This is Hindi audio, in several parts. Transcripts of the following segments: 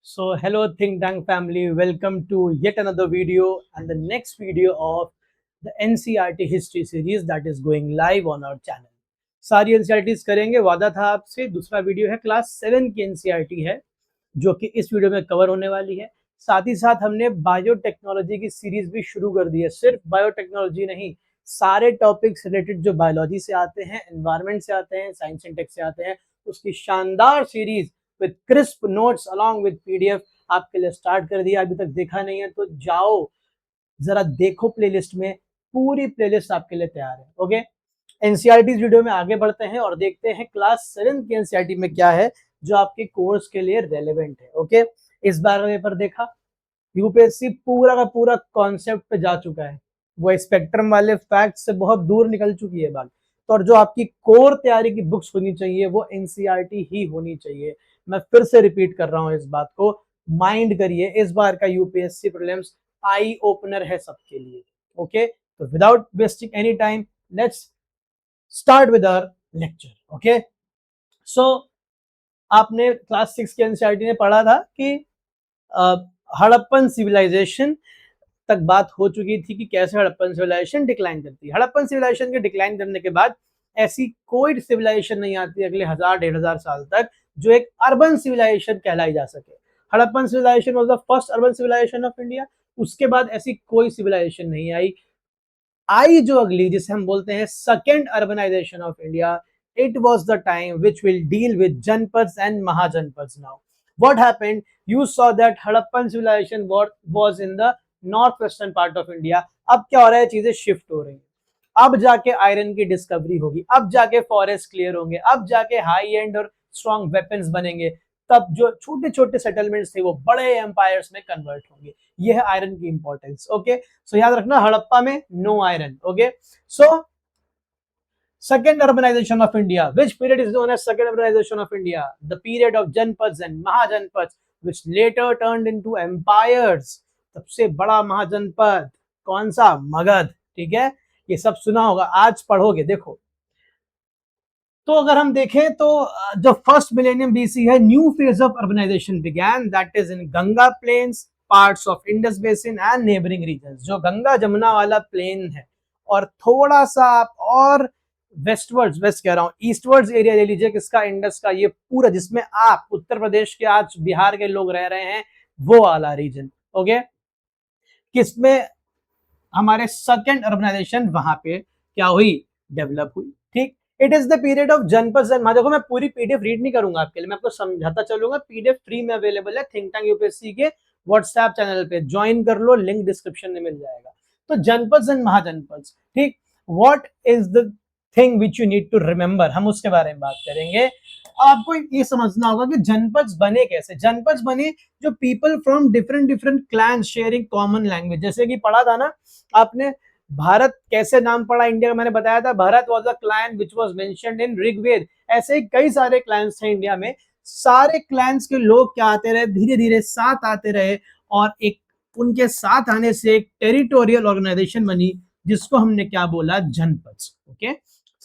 So, hello Think Tank family, welcome to yet another video and the next video of the NCERT history series that is going live on our channel. सारी NCERTs करेंगे, वादा था आपसे। दूसरा वीडियो है क्लास 7 की NCERT है जो कि इस वीडियो में कवर होने वाली है। साथ ही साथ हमने बायोटेक्नोलॉजी की सीरीज भी शुरू कर दी है। सिर्फ बायोटेक्नोलॉजी नहीं, सारे टॉपिक्स रिलेटेड जो बायोलॉजी से आते हैं, एनवायरमेंट से आते हैं, साइंस एंड टेक से आते हैं, उसकी शानदार series with crisp notes along with PDF आपके लिए स्टार्ट कर दिया। अभी तक देखा नहीं है तो जाओ जरा देखो, प्लेलिस्ट में पूरी प्लेलिस्ट आपके लिए तैयार है। ओके, एनसीईआरटी वीडियो में आगे बढ़ते हैं और देखते हैं क्लास 7 की एनसीईआरटी में क्या है जो आपके कोर्स के लिए रेलेवेंट है। ओके, इस बार पेपर देखा, यूपीएससी पूरा का पूरा कॉन्सेप्ट पे जा चुका है। वो स्पेक्ट्रम वाले फैक्ट से बहुत दूर निकल चुकी है बात। तो और जो आपकी कोर तैयारी की बुक्स होनी चाहिए वो एनसीईआरटी ही होनी चाहिए। मैं फिर से रिपीट कर रहा हूं इस बात को, माइंड करिए। इस बार का यूपीएससी प्रीलिम्स आई ओपनर है सबके लिए। ओके, तो without wasting any time let's start with our lecture. Okay, so आपने क्लास 6 के एनसीईआरटी में पढ़ा था कि हड़प्पन सिविलाइजेशन तक बात हो चुकी थी कि कैसे हड़प्पन सिविलाइजेशन डिक्लाइन करती है। हड़प्पन सिविलाइजेशन के डिक्लाइन करने के बाद ऐसी कोई सिविलाइजेशन नहीं आती अगले 1000-1500 साल तक जो एक अर्बन सिविलाइजेशन कहलाई जा सके। Harappan civilisation was the first urban civilisation of India. उसके बाद ऐसी कोई सिविलाइजेशन नहीं आई जो अगली, जिसे हम बोलते हैं second urbanisation of India, it was the time which will deal with Janpads and Mahajanpads now. What happened? You saw that Harappan civilization was in the northwestern part of India. अब क्या हो रहा है, चीजें शिफ्ट हो रही हैं। अब जाके आयरन की डिस्कवरी होगी, अब जाके फॉरेस्ट क्लियर होंगे, अब जाके हाई एंड और स्ट्रॉन्ग वेपन्स बनेंगे। तब जो छोटे छोटे सेटलमेंट्स थे वो बड़े एम्पायर्स में कन्वर्ट होंगे। ये है आयरन की इंपॉर्टेंस। ओके, सो याद रखना, हड़प्पा में no iron. Okay, so second urbanization of India. Which period is known as second urbanization of India? The period of Janpads and Mahajanpads, which later turned into empires. सबसे बड़ा महाजनपद कौन सा? मगध। ठीक है, ये सब सुना होगा, आज पढ़ोगे। देखो, तो अगर हम देखें तो जो फर्स्ट मिलेनियम बीसी है, new phase of urbanisation began, that is in Ganga plains, parts of Indus basin and neighbouring regions. जो गंगा जमुना वाला प्लेन है और थोड़ा सा आप और वेस्टवर्ड्स, वेस्ट कह रहा हूं, ईस्टवर्ड्स एरिया ले लीजिए किसका, इंडस का, ये पूरा जिसमें आप उत्तर प्रदेश के, आज बिहार के लोग रह रहे हैं, वो वाला रीजन। ओके, किसमें हमारे सेकेंड अर्बनाइजेशन वहां पे क्या हुई, डेवलप हुई। ठीक, it is the period of जनपद एंड, देखो मैं पूरी पीडीएफ रीड नहीं करूंगा आपके लिए, मैं आपको समझाता चलूंगा। पीडीएफ फ्री में अवेलेबल है थिंक टैंक यूपीएससी के व्हाट्सएप चैनल पे, ज्वाइन कर लो, लिंक डिस्क्रिप्शन में मिल जाएगा। तो जनपद एंड महाजनपद, ठीक, what is the thing which you need to remember, हम उसके बारे में बात करेंगे। आपको ये समझना होगा कि जनपद बने कैसे। जनपद बने जो people from different different clans sharing common language. जैसे कि पढ़ा था ना आपने, भारत कैसे नाम पड़ा इंडिया का, मैंने बताया था Bharata was a clan which was mentioned in Rigveda. ऐसे ही कई सारे क्लैंस थे इंडिया में। सारे क्लैंस के लोग क्या आते रहे, धीरे धीरे साथ आते रहे और एक उनके साथ आने से एक टेरिटोरियल ऑर्गेनाइजेशन बनी जिसको हमने क्या बोला, जनपद। ओके,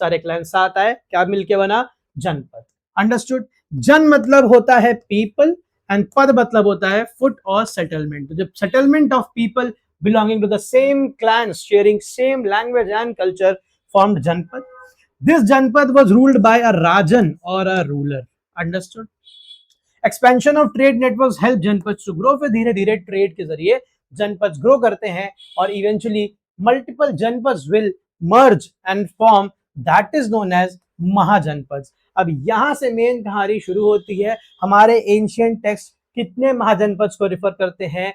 सारे क्लैन साथ आए, क्या मिलके बना, जनपद। अंडरस्टूड। जन मतलब होता है पीपल एंड पद मतलब होता है फुट और सेटलमेंट। तो जब settlement of people belonging to the same clans sharing same language and culture formed Janpad. This Janpad was ruled by a Rajan or a ruler. Understood? Expansion of trade networks helped Janpads to grow. फिर धीरे धीरे ट्रेड के जरिए जनपद ग्रो करते हैं और eventually multiple janapada will merge and form, that is known as mahajanapada. अब यहां से मेन कहानी शुरू होती है। हमारे एंशियंट टेक्स्ट कितने महाजनपद को रिफर करते हैं,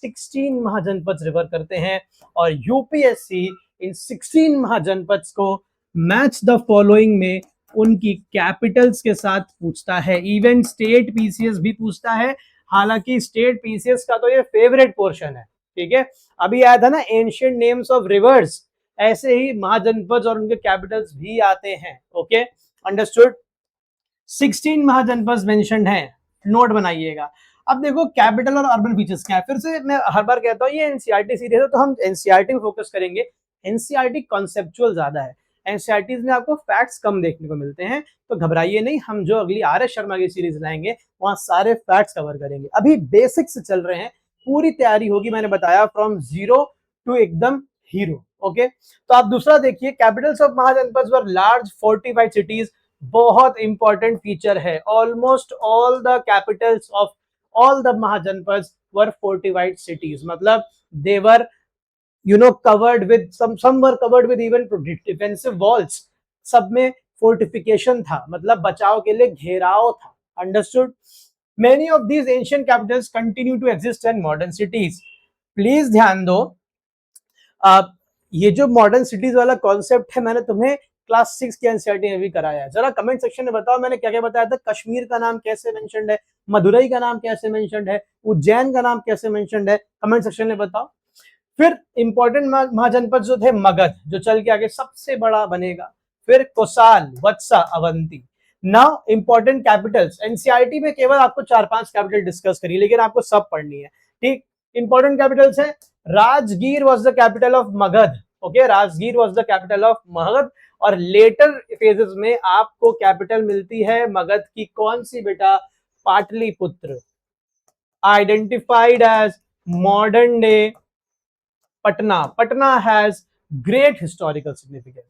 16 महाजनपद रिफर करते हैं। और यूपीएससी इन 16 महाजनपद को मैच द फॉलोइंग में उनकी कैपिटल्स के साथ पूछता है। इवन स्टेट पीसीएस भी पूछता है, हालांकि स्टेट पीसीएस का तो ये फेवरेट पोर्शन है। ठीक है, अभी आया था ना एंशिएंट नेम्स ऑफ रिवर्स, ऐसे ही महाजनपद और उनके कैपिटल्स भी आते हैं। Okay, understood. 16 महाजनपद मेंशन्ड हैं, नोट बनाइएगा। अब देखो कैपिटल और अर्बन फीचर्स क्या है। फिर से मैं हर बार कहता हूँ ये एनसीईआरटी सीरीज है तो हम एनसीईआरटी में फोकस करेंगे। एनसीईआरटी कॉन्सेप्चुअल ज्यादा है, एनसीईआरटी में आपको फैक्ट्स कम देखने को मिलते हैं, तो घबराइए नहीं, हम जो अगली आर एस शर्मा की सीरीज लाएंगे वहां सारे फैक्ट्स कवर करेंगे। अभी बेसिक्स चल रहे हैं, पूरी तैयारी होगी, मैंने बताया फ्रॉम जीरो टू एकदम हीरो। ओके, तो आप दूसरा देखिए, capitals of mahajanapada were large fortified cities. बहुत इंपॉर्टेंट फीचर है, almost all the capitals of all the mahajanapada were fortified cities, मतलब they were covered with some were covered with even defensive walls, सब में फोर्टिफिकेशन था, मतलब बचाव के लिए घेराव था। Understood? Many of these ancient capitals continue to exist in modern cities. Please ध्यान दो, ये जो मॉडर्न सिटीज वाला कॉन्सेप्ट है मैंने तुम्हें क्लास 6 के एनसीईआरटी में भी कराया है। जरा कमेंट सेक्शन में बताओ मैंने क्या क्या बताया था। कश्मीर का नाम कैसे मेंशन्ड है, मदुरई का नाम कैसे मेंशन्ड है, उज्जैन का नाम कैसे मेंशन्ड है, कमेंट सेक्शन में बताओ। फिर इंपॉर्टेंट महाजनपद जो थे, मगध जो चल के आगे सबसे बड़ा बनेगा, फिर Kosala, Vatsa, Avanti. Now important capitals, NCERT में केवल आपको 4-5 कैपिटल डिस्कस करिए, लेकिन आपको सब पढ़नी है, ठीक। इंपॉर्टेंट कैपिटल्स है, Rajgir was the capital of Magadh. Okay, Rajgir was the capital of Magadh. और लेटर फेजेस में आपको कैपिटल मिलती है मगध की, कौन सी बेटा? Pataliputra, identified as modern day Patna. Patna has great historical significance.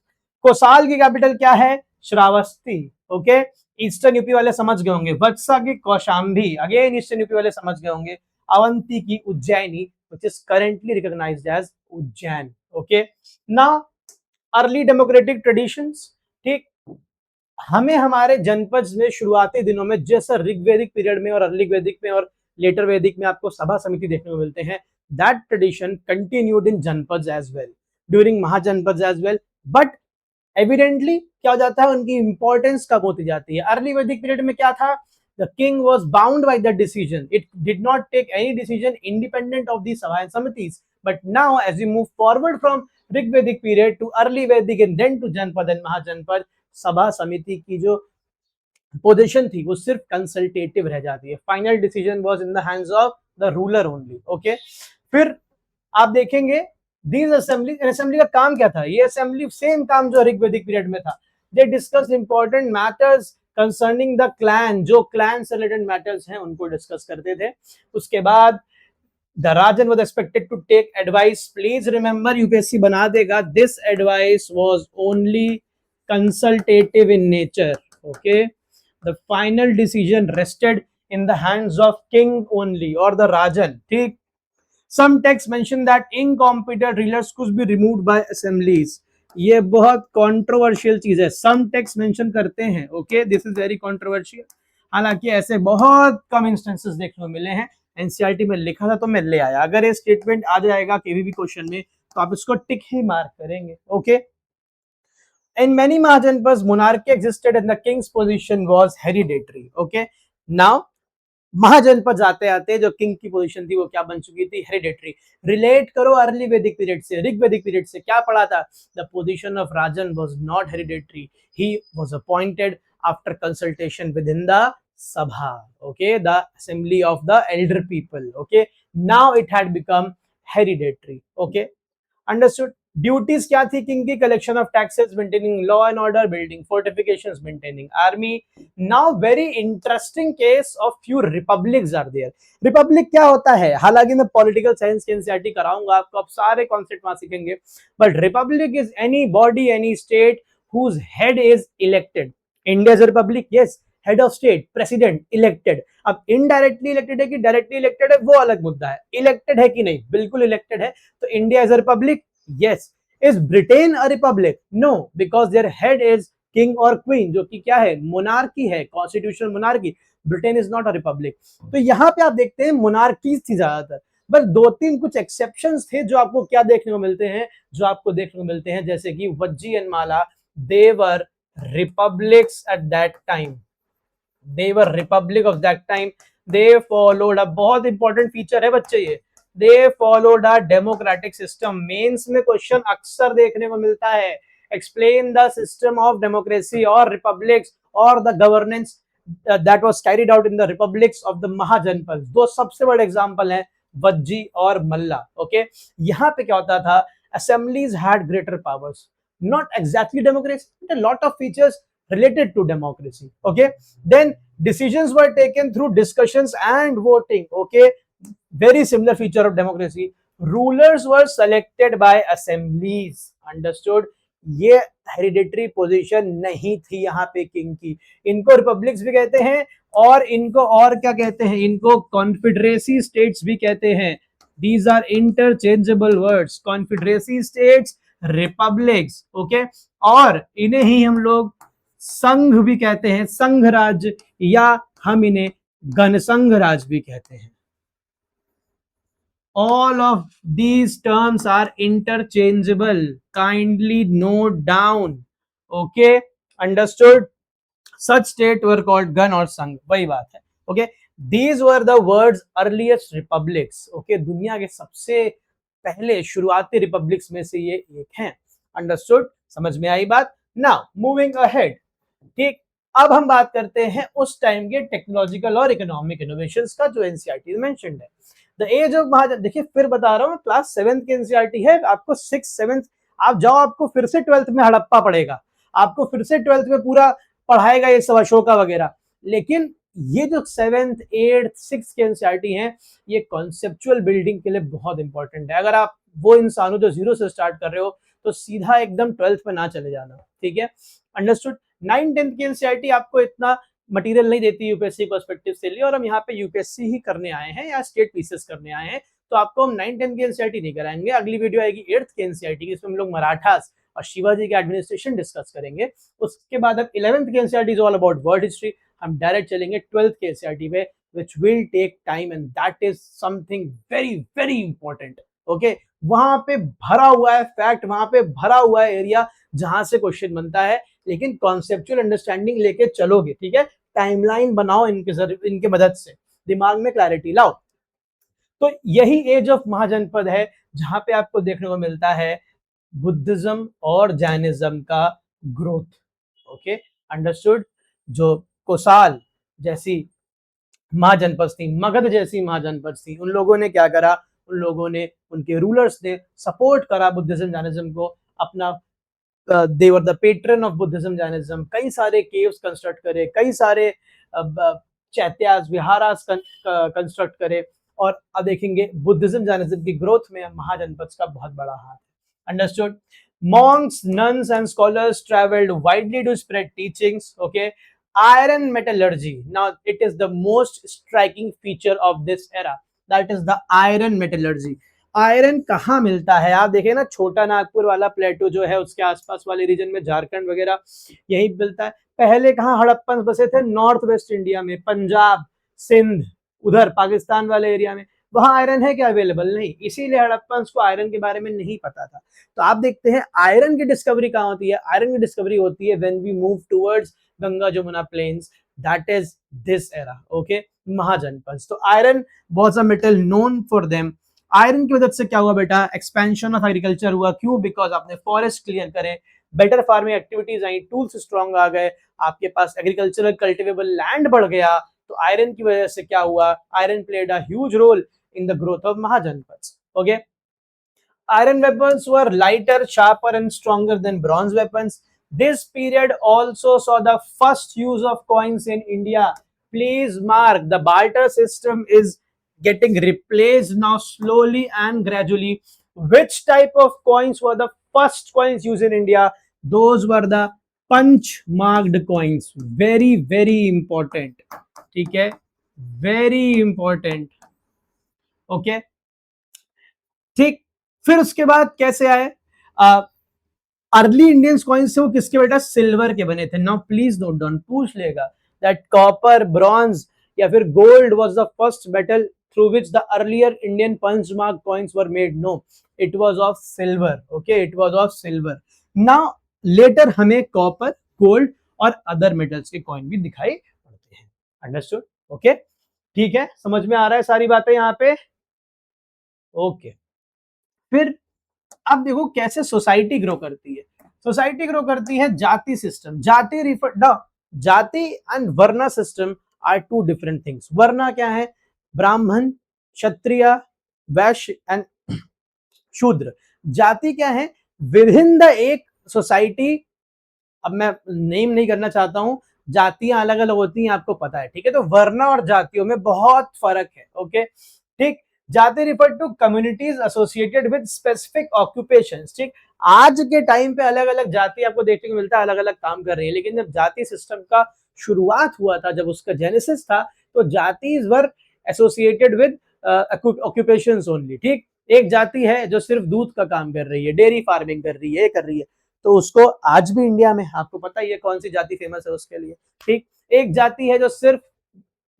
Kosala की कैपिटल क्या है? श्रावस्ती। ओके, ईस्टर्न यूपी वाले समझ गए होंगे। वत्सा की कौशाम्बी, अगेन ईस्टर्न यूपी वाले समझ गए होंगे। अवंती की Ujjaini, which is currently recognized as Ujjain. Okay, now early democratic traditions, ठीक। हमें हमारे जनपद में शुरुआती दिनों में, जैसा ऋग्वेदिक पीरियड में और अर्ली वैदिक में और लेटर वैदिक में आपको सभा समिति देखने को मिलते हैं, that tradition continued in जनपद as well during महाजनपद as well, but evidently क्या हो जाता है, उनकी इंपॉर्टेंस कब होती जाती है। अर्ली वैदिक पीरियड में क्या था? The king was bound by the decision. It did not take any decision independent of the Sabha and Samitis. But now, as we move forward from Rig Vedic period to early Vedic and then to Janpad and Mahajanpad, सभा समिति की जो पोजीशन थी वो सिर्फ कंसल्टेटिव रह जाती है। Final decision was in the hands of the ruler only. Okay, फिर आप देखेंगे दीज असेंबली का काम क्या था? ये असेंबली सेम काम जो ऋग्वेदिक पीरियड में था। They discuss important matters concerning the clan, जो क्लैन से रिलेटेड मैटर्स हैं उनको डिस्कस करते थे। उसके बाद the rajan was expected to take advice. Please remember, UPSC बना देगा, this advice was only consultative in nature. Okay, the final decision rested in the hands of king only or the rajan, ठीक। some texts mention that incompetent rulers could be removed by assemblies। ये बहुत कंट्रोवर्शियल चीज है, some texts mention करते हैं। Okay, this is very controversial. हालांकि ऐसे बहुत कम इंस्टेंसेस देखने को मिले हैं, एनसीईआरटी में लिखा था तो मैं ले आया। अगर ये स्टेटमेंट आ जाएगा केवीबी क्वेश्चन में तो आप इसको टिक ही मार्क करेंगे। Okay, in many Mahajanpads monarchy existed and the king's position was hereditary। okay, now महाजनपद जाते आते जो किंग की पोजीशन थी वो क्या बन चुकी थी? हेरिडेटरी। रिलेट करो अर्ली वैदिक पीरियड से, ऋग वैदिक पीरियड से, क्या पढ़ा था? The position of rajan was not hereditary, he was appointed after consultation with in the sabha. Okay, the assembly of the elder people. Okay, now it had become hereditary. Okay, understood. Duties क्या थी किंग की? Collection of taxes, maintaining law and order, building fortifications, maintaining army. Now very interesting case of few republics are there. Republic क्या होता है? हालांकि मैं पॉलिटिकल साइंस की एनसीईआरटी कराऊंगा आपको, आप सारे कॉन्सेप्ट वहां सीखेंगे, but Republic is any body, any state whose head is elected। India is a republic, yes, head of state, president, elected. अब इनडायरेक्टली इलेक्टेड है कि डायरेक्टली इलेक्टेड है वो अलग मुद्दा है, इलेक्टेड है कि नहीं? बिल्कुल इलेक्टेड है, तो India is a republic. Yes. Is Britain a republic? No, because their head is king or queen, जो कि क्या है? मोनार्की है, constitutional monarchy. Britain is not a republic. तो यहाँ पे आप देखते हैं मोनार्कीज थी ज्यादातर, बस 2-3 कुछ एक्सेप्शंस थे जो आपको क्या देखने को मिलते हैं, जो आपको देखने को मिलते हैं, जैसे कि Vajji and Mala, they were republics at that time, they were Republic of that time. They followed, अब बहुत इंपॉर्टेंट फीचर है बच्चे ये, they followed a democratic system। Mains में क्वेश्चन अक्सर देखने को मिलता है, explain the system of democracy or republics or the governance that was carried out in the republics of the महाजनपद। दो सबसे बड़े एग्जांपल हैं वज्जी और मल्ला। ओके, यहाँ पे क्या होता था? assemblies had greater powers। not exactly democracy, but a lot of features related to democracy. Okay, then decisions were taken through discussions and voting. Okay, very similar feature of democracy. Rulers were selected by assemblies. Understood? ये हेरिडेटरी पोजीशन नहीं थी यहाँ पे किंग की. इनको रिपब्लिक्स भी कहते हैं और इनको और क्या कहते हैं, इनको कॉन्फेडरेसी स्टेट्स भी कहते हैं. These are interchangeable words. Confederacy states, republics. Okay, और इन्हें ही हम लोग संघ भी कहते हैं, संघ राज्य, या हम इन्हें गणसंघ राज्य भी कहते हैं. All of these terms are interchangeable. Kindly note down. Okay, understood? Such state were called Gan और संघ. वही बात है. Okay, these were the world's earliest republics. Okay, दुनिया के सबसे पहले शुरुआती रिपब्लिक्स में से ये एक हैं. Understood? समझ में आई बात? Now moving ahead. ठीक, अब हम बात करते हैं उस टाइम के टेक्नोलॉजिकल और इकोनॉमिक इनोवेशंस का जो एनसीईआरटी मेंशन्ड है. द एज ऑफ महाजन, देखिए फिर बता रहा हूँ, क्लास 7th की एनसीईआरटी है, आपको 6th 7th आप जाओ, आपको फिर से 12th में हड़प्पा पड़ेगा, आपको फिर से 12th में पूरा पढ़ाएगा ये सब अशोका वगैरह. लेकिन ये जो 7th 8th 6th की एनसीईआरटी है, ये कॉन्सेप्चुअल बिल्डिंग के लिए बहुत इंपॉर्टेंट है. अगर आप वो इंसान हो जो 0 से स्टार्ट कर रहे हो, तो सीधा एकदम 12th में ना चले जाना. ठीक है, अंडरस्टूड? 9th-10th की एनसीईआरटी आपको इतना मटेरियल नहीं देती यूपीएससी पर्सपेक्टिव से लिए, और हम यहाँ पे यूपीएससी ही करने आए हैं या स्टेट पीसेस करने आए हैं, तो आपको हम 9th-10th की एनसीईआरटी नहीं कराएंगे. अगली वीडियो आएगी 8th की एनसीईआरटी की, इसमें हम लोग मराठास और शिवाजी के एडमिनिस्ट्रेशन डिस्कस करेंगे. उसके बाद अब 11th की NCERT is all about world history. हम डायरेक्ट चलेंगे 12th की एनसीईआरटी पे, which will take time and that is something very very important. Okay, वहां पे भरा हुआ है फैक्ट, वहां पे भरा हुआ है एरिया जहां से क्वेश्चन बनता है, लेकिन कॉन्सेप्चुअल अंडरस्टैंडिंग लेके चलोगे. ठीक है, टाइमलाइन बनाओ इनके मदद से, दिमाग में क्लैरिटी लाओ. तो यही एज ऑफ महाजनपद है जहां पे आपको देखने को मिलता है बुद्धिज्म और जैनिज्म का ग्रोथ. Okay, understood? जो कोसाल जैसी महाजनपद थी, मगध जैसी महाजनपद थी, उन लोगों ने क्या करा, उन लोगों ने, उनके रूलर्स ने सपोर्ट करा बुद्धिज्म जैनिज्म को. अपना they were the patron of Buddhism Jainism. कई सारे केव्स कंस्ट्रक्ट करे, कई सारे चैत्यास विहारास कंस्ट्रक्ट करे, और अब देखेंगे बुद्धिज्म जैनिज्म की ग्रोथ में महाजनपद का बहुत बड़ा हाथ. Understood? Monks, nuns and scholars traveled widely to spread teachings. Okay, iron metallurgy. Now it is the most striking feature of this era. That is the iron metallurgy. Iron कहाँ मिलता है? आप देखें ना, छोटा नागपुर वाला प्लेटो जो है, उसके आसपास वाले रीजन में, झारखंड वगैरह, यही मिलता है. पहले कहाँ हड़प्पन बसे थे? नॉर्थ वेस्ट इंडिया में, पंजाब, सिंध, उधर पाकिस्तान वाले एरिया में. वहां आयरन है क्या? अवेलेबल नहीं. इसीलिए हड़प्पन को आयरन के बारे में नहीं पता था. तो आप देखते हैं आयरन की डिस्कवरी कहाँ होती है? आयरन की डिस्कवरी होती है when we move towards Ganga Jamuna plains. That is this era. Okay, mahajanapada. तो iron was a metal known for them. Iron की वजह से क्या हुआ बेटा? एक्सपेंशन ऑफ एग्रीकल्चर हुआ. क्यों? बिकॉज आपने फॉरेस्ट क्लियर करे, बेटर फार्मिंग एक्टिविटीज आई, टूल्स स्ट्रॉन्ग आ गए, आपके पास एग्रीकल्चरल कल्टिवेबल लैंड बढ़ गया. तो आयरन की वजह से क्या हुआ? Iron played a huge role in the growth of Mahajanapads. Okay, iron weapons were lighter, sharper and stronger than bronze weapons. This period also saw the first use of coins in India. Please mark, the barter system is getting replaced now slowly and gradually. Which type of coins were the first coins used in India? Those were the punch marked coins. Very very important. ठीक है, very important. ओके, ठीक. फिर उसके बाद कैसे आए? अर्ली इंडियन कॉइन्स थे, वो किसके बेटा? सिल्वर के बने थे. नाउ प्लीज नोट डाउन, पूछ लेगा दैट कॉपर, ब्रॉन्ज या फिर gold was the first metal through which the earlier Indian punch mark coins were made. No, it was of silver. Okay, it was of silver. Now later हमें कॉपर, गोल्ड और अदर मेटल्स के कॉइन भी दिखाई पड़ते हैं. अंडरस्टूड? ओके, ठीक है, समझ में आ रहा है सारी बातें यहाँ पे? ओके, फिर अब देखो कैसे सोसाइटी ग्रो करती है. सोसाइटी ग्रो करती है जाति सिस्टम. जाति jati and varna system are two different things. Varna क्या है? ब्राह्मण, क्षत्रिय, वैश्य एंड शूद्र. जाति क्या है? विद इन द एक सोसाइटी, अब मैं नेम नहीं करना चाहता हूं, जातियां अलग अलग होती हैं, आपको पता है, ठीक है। तो वर्ण और जातियों में बहुत फर्क है, ओके, ठीक। Jati refer to communities associated with specific occupations, ठीक। आज के टाइम पे अलग अलग जाति आपको देखने को मिलता है, अलग अलग काम कर रही है, लेकिन जब जाति सिस्टम का शुरुआत हुआ था, जब उसका जेनेसिस था, तो jatis were associated with occupations only, ठीक। एक जाति है जो सिर्फ दूध का काम कर रही है, डेयरी फार्मिंग कर रही है, ये कर रही है, तो उसको आज भी इंडिया में आपको पता ही है कौन सी जाति फेमस है उसके लिए, ठीक। एक जाति है जो सिर्फ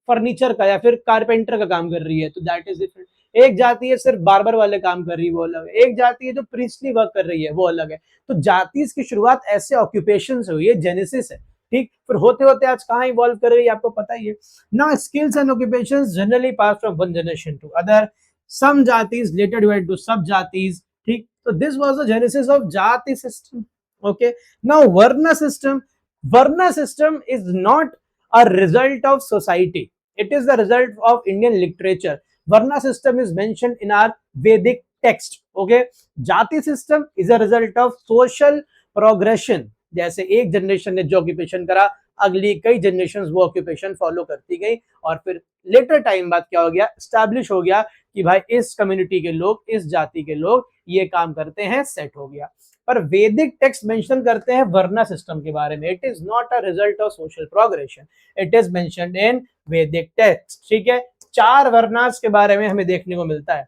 फर्नीचर का या फिर कारपेंटर का काम कर रही है, तो दैट इज डिफरेंट। एक जाति है सिर्फ बार्बर वाले काम कर रही है, वो अलग है। एक जाति है जो प्रीस्टली वर्क कर रही है, वो अलग है। तो जाति की शुरुआत ऐसे ऑक्यूपेशन से हुई है, जेनेसिस है, ठीक। फिर होते होते आज कहाँ इवॉल्व कर रही है आपको पता ही है ना। Skills and occupations generally pass from one generation to other, some jatis later divide to sub jatis, ठीक। तो this was the genesis of jati system, okay। Now varna system is not a result of society, it is the result of Indian literature. Varna system is mentioned in our Vedic text, okay। jati system is a result of social progression, जैसे एक जनरेशन ने जो ऑक्यूपेशन करा, अगली कई जनरेशन वो ऑक्यूपेशन फॉलो करती गई, और फिर लेटर टाइम बाद क्या हो गया, स्टैब्लिश हो गया कि भाई इस कम्युनिटी के लोग, इस जाति के लोग ये काम करते हैं, सेट हो गया। पर वैदिक टेक्स्ट मेंशन करते हैं वर्ना सिस्टम के बारे में, it is not a result of social progression, it is mentioned in वैदिक टेक्स्ट, ठीक है। चार वर्नास के बारे में हमें देखने को मिलता है।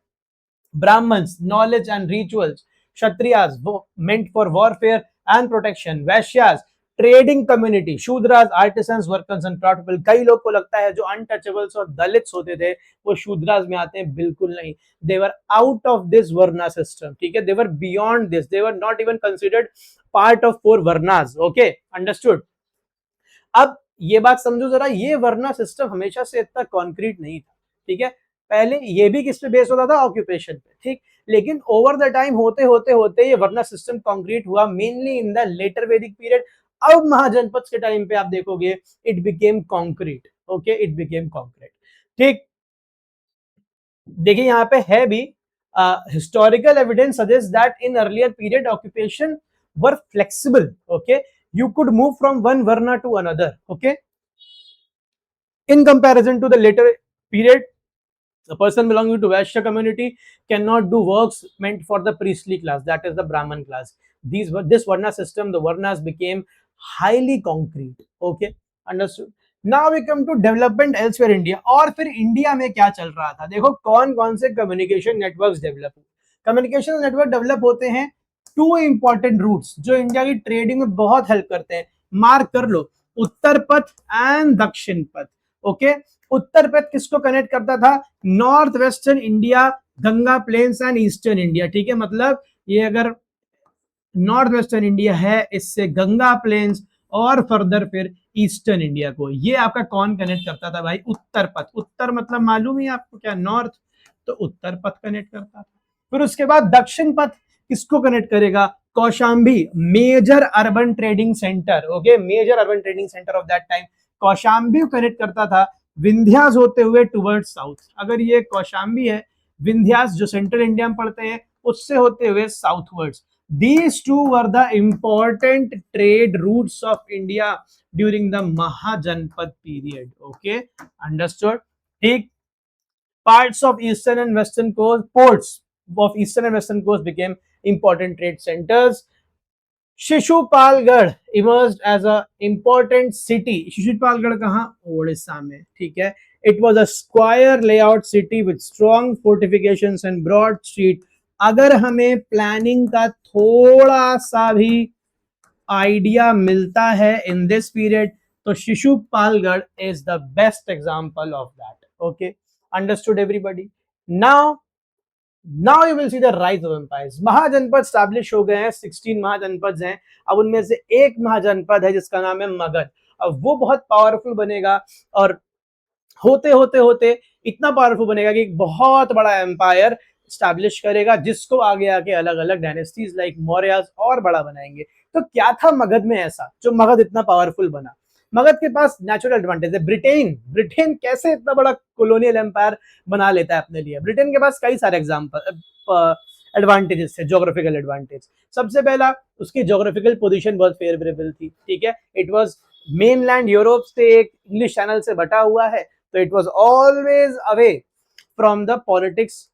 Brahmins, knowledge and rituals, Kshatriyas, meant for warfare and protection, Vaishyas, trading community, Shudras, artisans, workers and craft people. कई लोग को लगता है जो अनटचेबल्स और दलित्स होते थे वो शूद्रास में आते हैं, बिल्कुल नहीं। They were out of this varna system, ठीक है। They were beyond this, they were not even considered part of four varnas, okay, understood. अब ये बात समझो जरा, ये वर्ना सिस्टम हमेशा से इतना कॉन्क्रीट नहीं था, ठीक है। पहले ये भी किस पे बेस होता था, ऑक्यूपेशन पे, ठीक। लेकिन ओवर द टाइम होते होते होते ये वर्ना सिस्टम कॉन्क्रीट हुआ, मेनली इन द लेटर वैदिक पीरियड। अब महाजनपद के टाइम पे आप देखोगे it became concrete, okay, it became concrete, ठीक। देखिए यहाँ पे है भी historical evidence suggest that in earlier period occupation were flexible, okay, you could move from one varna to another, okay। In comparison to the later period, a person belonging to Vaishya community cannot do works meant for the priestly class, that is the Brahman class. This varna system, the varnas became highly concrete, okay, understood। Now we come to development elsewhere India। और फिर इंडिया में क्या चल रहा था, देखो कौन कौन से कम्युनिकेशन नेटवर्क्स डेवलप हुए। कम्युनिकेशन नेटवर्क डेवलप होते हैं टू इंपॉर्टेंट रूट्स जो इंडिया की ट्रेडिंग में बहुत हेल्प करते हैं, मार्क कर लो, उत्तर पथ एंड दक्षिण पथ, ओके। उत्तर पथ किसको कनेक्ट करता था, north western India, Ganga plains and eastern India, ठीक है। मतलब ये अगर नॉर्थ वेस्टर्न इंडिया है, इससे गंगा प्लेन्स और फर्दर फिर ईस्टर्न इंडिया को, ये आपका कौन कनेक्ट करता था भाई, उत्तर पथ। उत्तर मतलब मालूम ही आपको क्या, नॉर्थ, तो उत्तर पथ कनेक्ट करता था। फिर उसके बाद दक्षिण पथ किसको कनेक्ट करेगा, Kaushambi, major urban trading centre, okay, major urban trading centre of that time. Kaushambi connect करता था विंध्यास होते हुए टुवर्ड्स साउथ। अगर ये कौशाम्बी है, विंध्यास जो सेंट्रल इंडिया में पड़ते हैं उससे होते हुए southwards. These two were the important trade routes of India during the Mahajanpad period, okay, understood, ठीक। Parts of eastern and western coast, ports of eastern and western coast became important trade centers। Sisupalgarh emerged as a important city। Sisupalgarh कहाँ, ओडिशा में, ठीक है। It was a square layout city with strong fortifications and broad street। अगर हमें प्लानिंग का थोड़ा सा भी आइडिया मिलता है इन दिस पीरियड, तो Sisupalgarh is the best example of that, okay, understood everybody. Now you will see the rise of empires. Mahajanapada establish हो गए हैं, 16 महाजनपद हैं। अब उनमें से एक महाजनपद है जिसका नाम है मगध। अब वो बहुत पावरफुल बनेगा और होते होते होते इतना पावरफुल बनेगा कि एक बहुत बड़ा एम्पायर स्टैब्लिश करेगा, जिसको आगे आके अलग अलग डायनेस्टीज लाइक मौर्यस और बड़ा बनाएंगे। तो क्या था मगध में ऐसा जो मगध इतना पावरफुल बना। मगध के पास नेचुरल एडवांटेज है। ब्रिटेन कैसे इतना बड़ा कॉलोनियल एम्पायर बना लेता है अपने लिए, ब्रिटेन के पास कई सारे एडवांटेजेस थे, जोग्राफिकल एडवांटेज। सबसे पहला, उसकी जोग्राफिकल पोजीशन बहुत फेवरेबल थी, ठीक है। इट वाज मेनलैंड यूरोप से एक इंग्लिश चैनल से बटा हुआ है, तो it was always away from the politics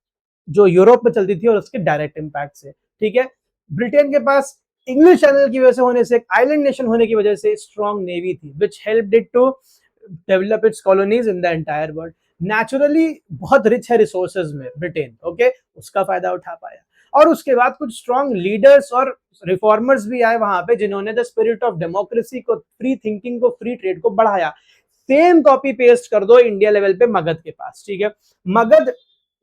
जो यूरोप में चलती थी और उसके डायरेक्ट इम्पैक्ट से, ठीक है। ब्रिटेन के पास इंग्लिश चैनल की वजह से होने से, एक आइलैंड नेशन होने की वजह से स्ट्रॉन्ग नेवी थी, which helped it to develop its colonies in the entire world. Naturally बहुत रिच है रिसोर्सेज में ब्रिटेन, ओके, उसका फायदा उठा पाया। और उसके बाद कुछ स्ट्रॉन्ग लीडर्स और रिफॉर्मर्स भी आए वहां पे, जिन्होंने द स्पिरिट ऑफ डेमोक्रेसी को, फ्री थिंकिंग को, फ्री ट्रेड को बढ़ाया। सेम कॉपी पेस्ट कर दो इंडिया लेवल पे मगध के पास, ठीक है। मगध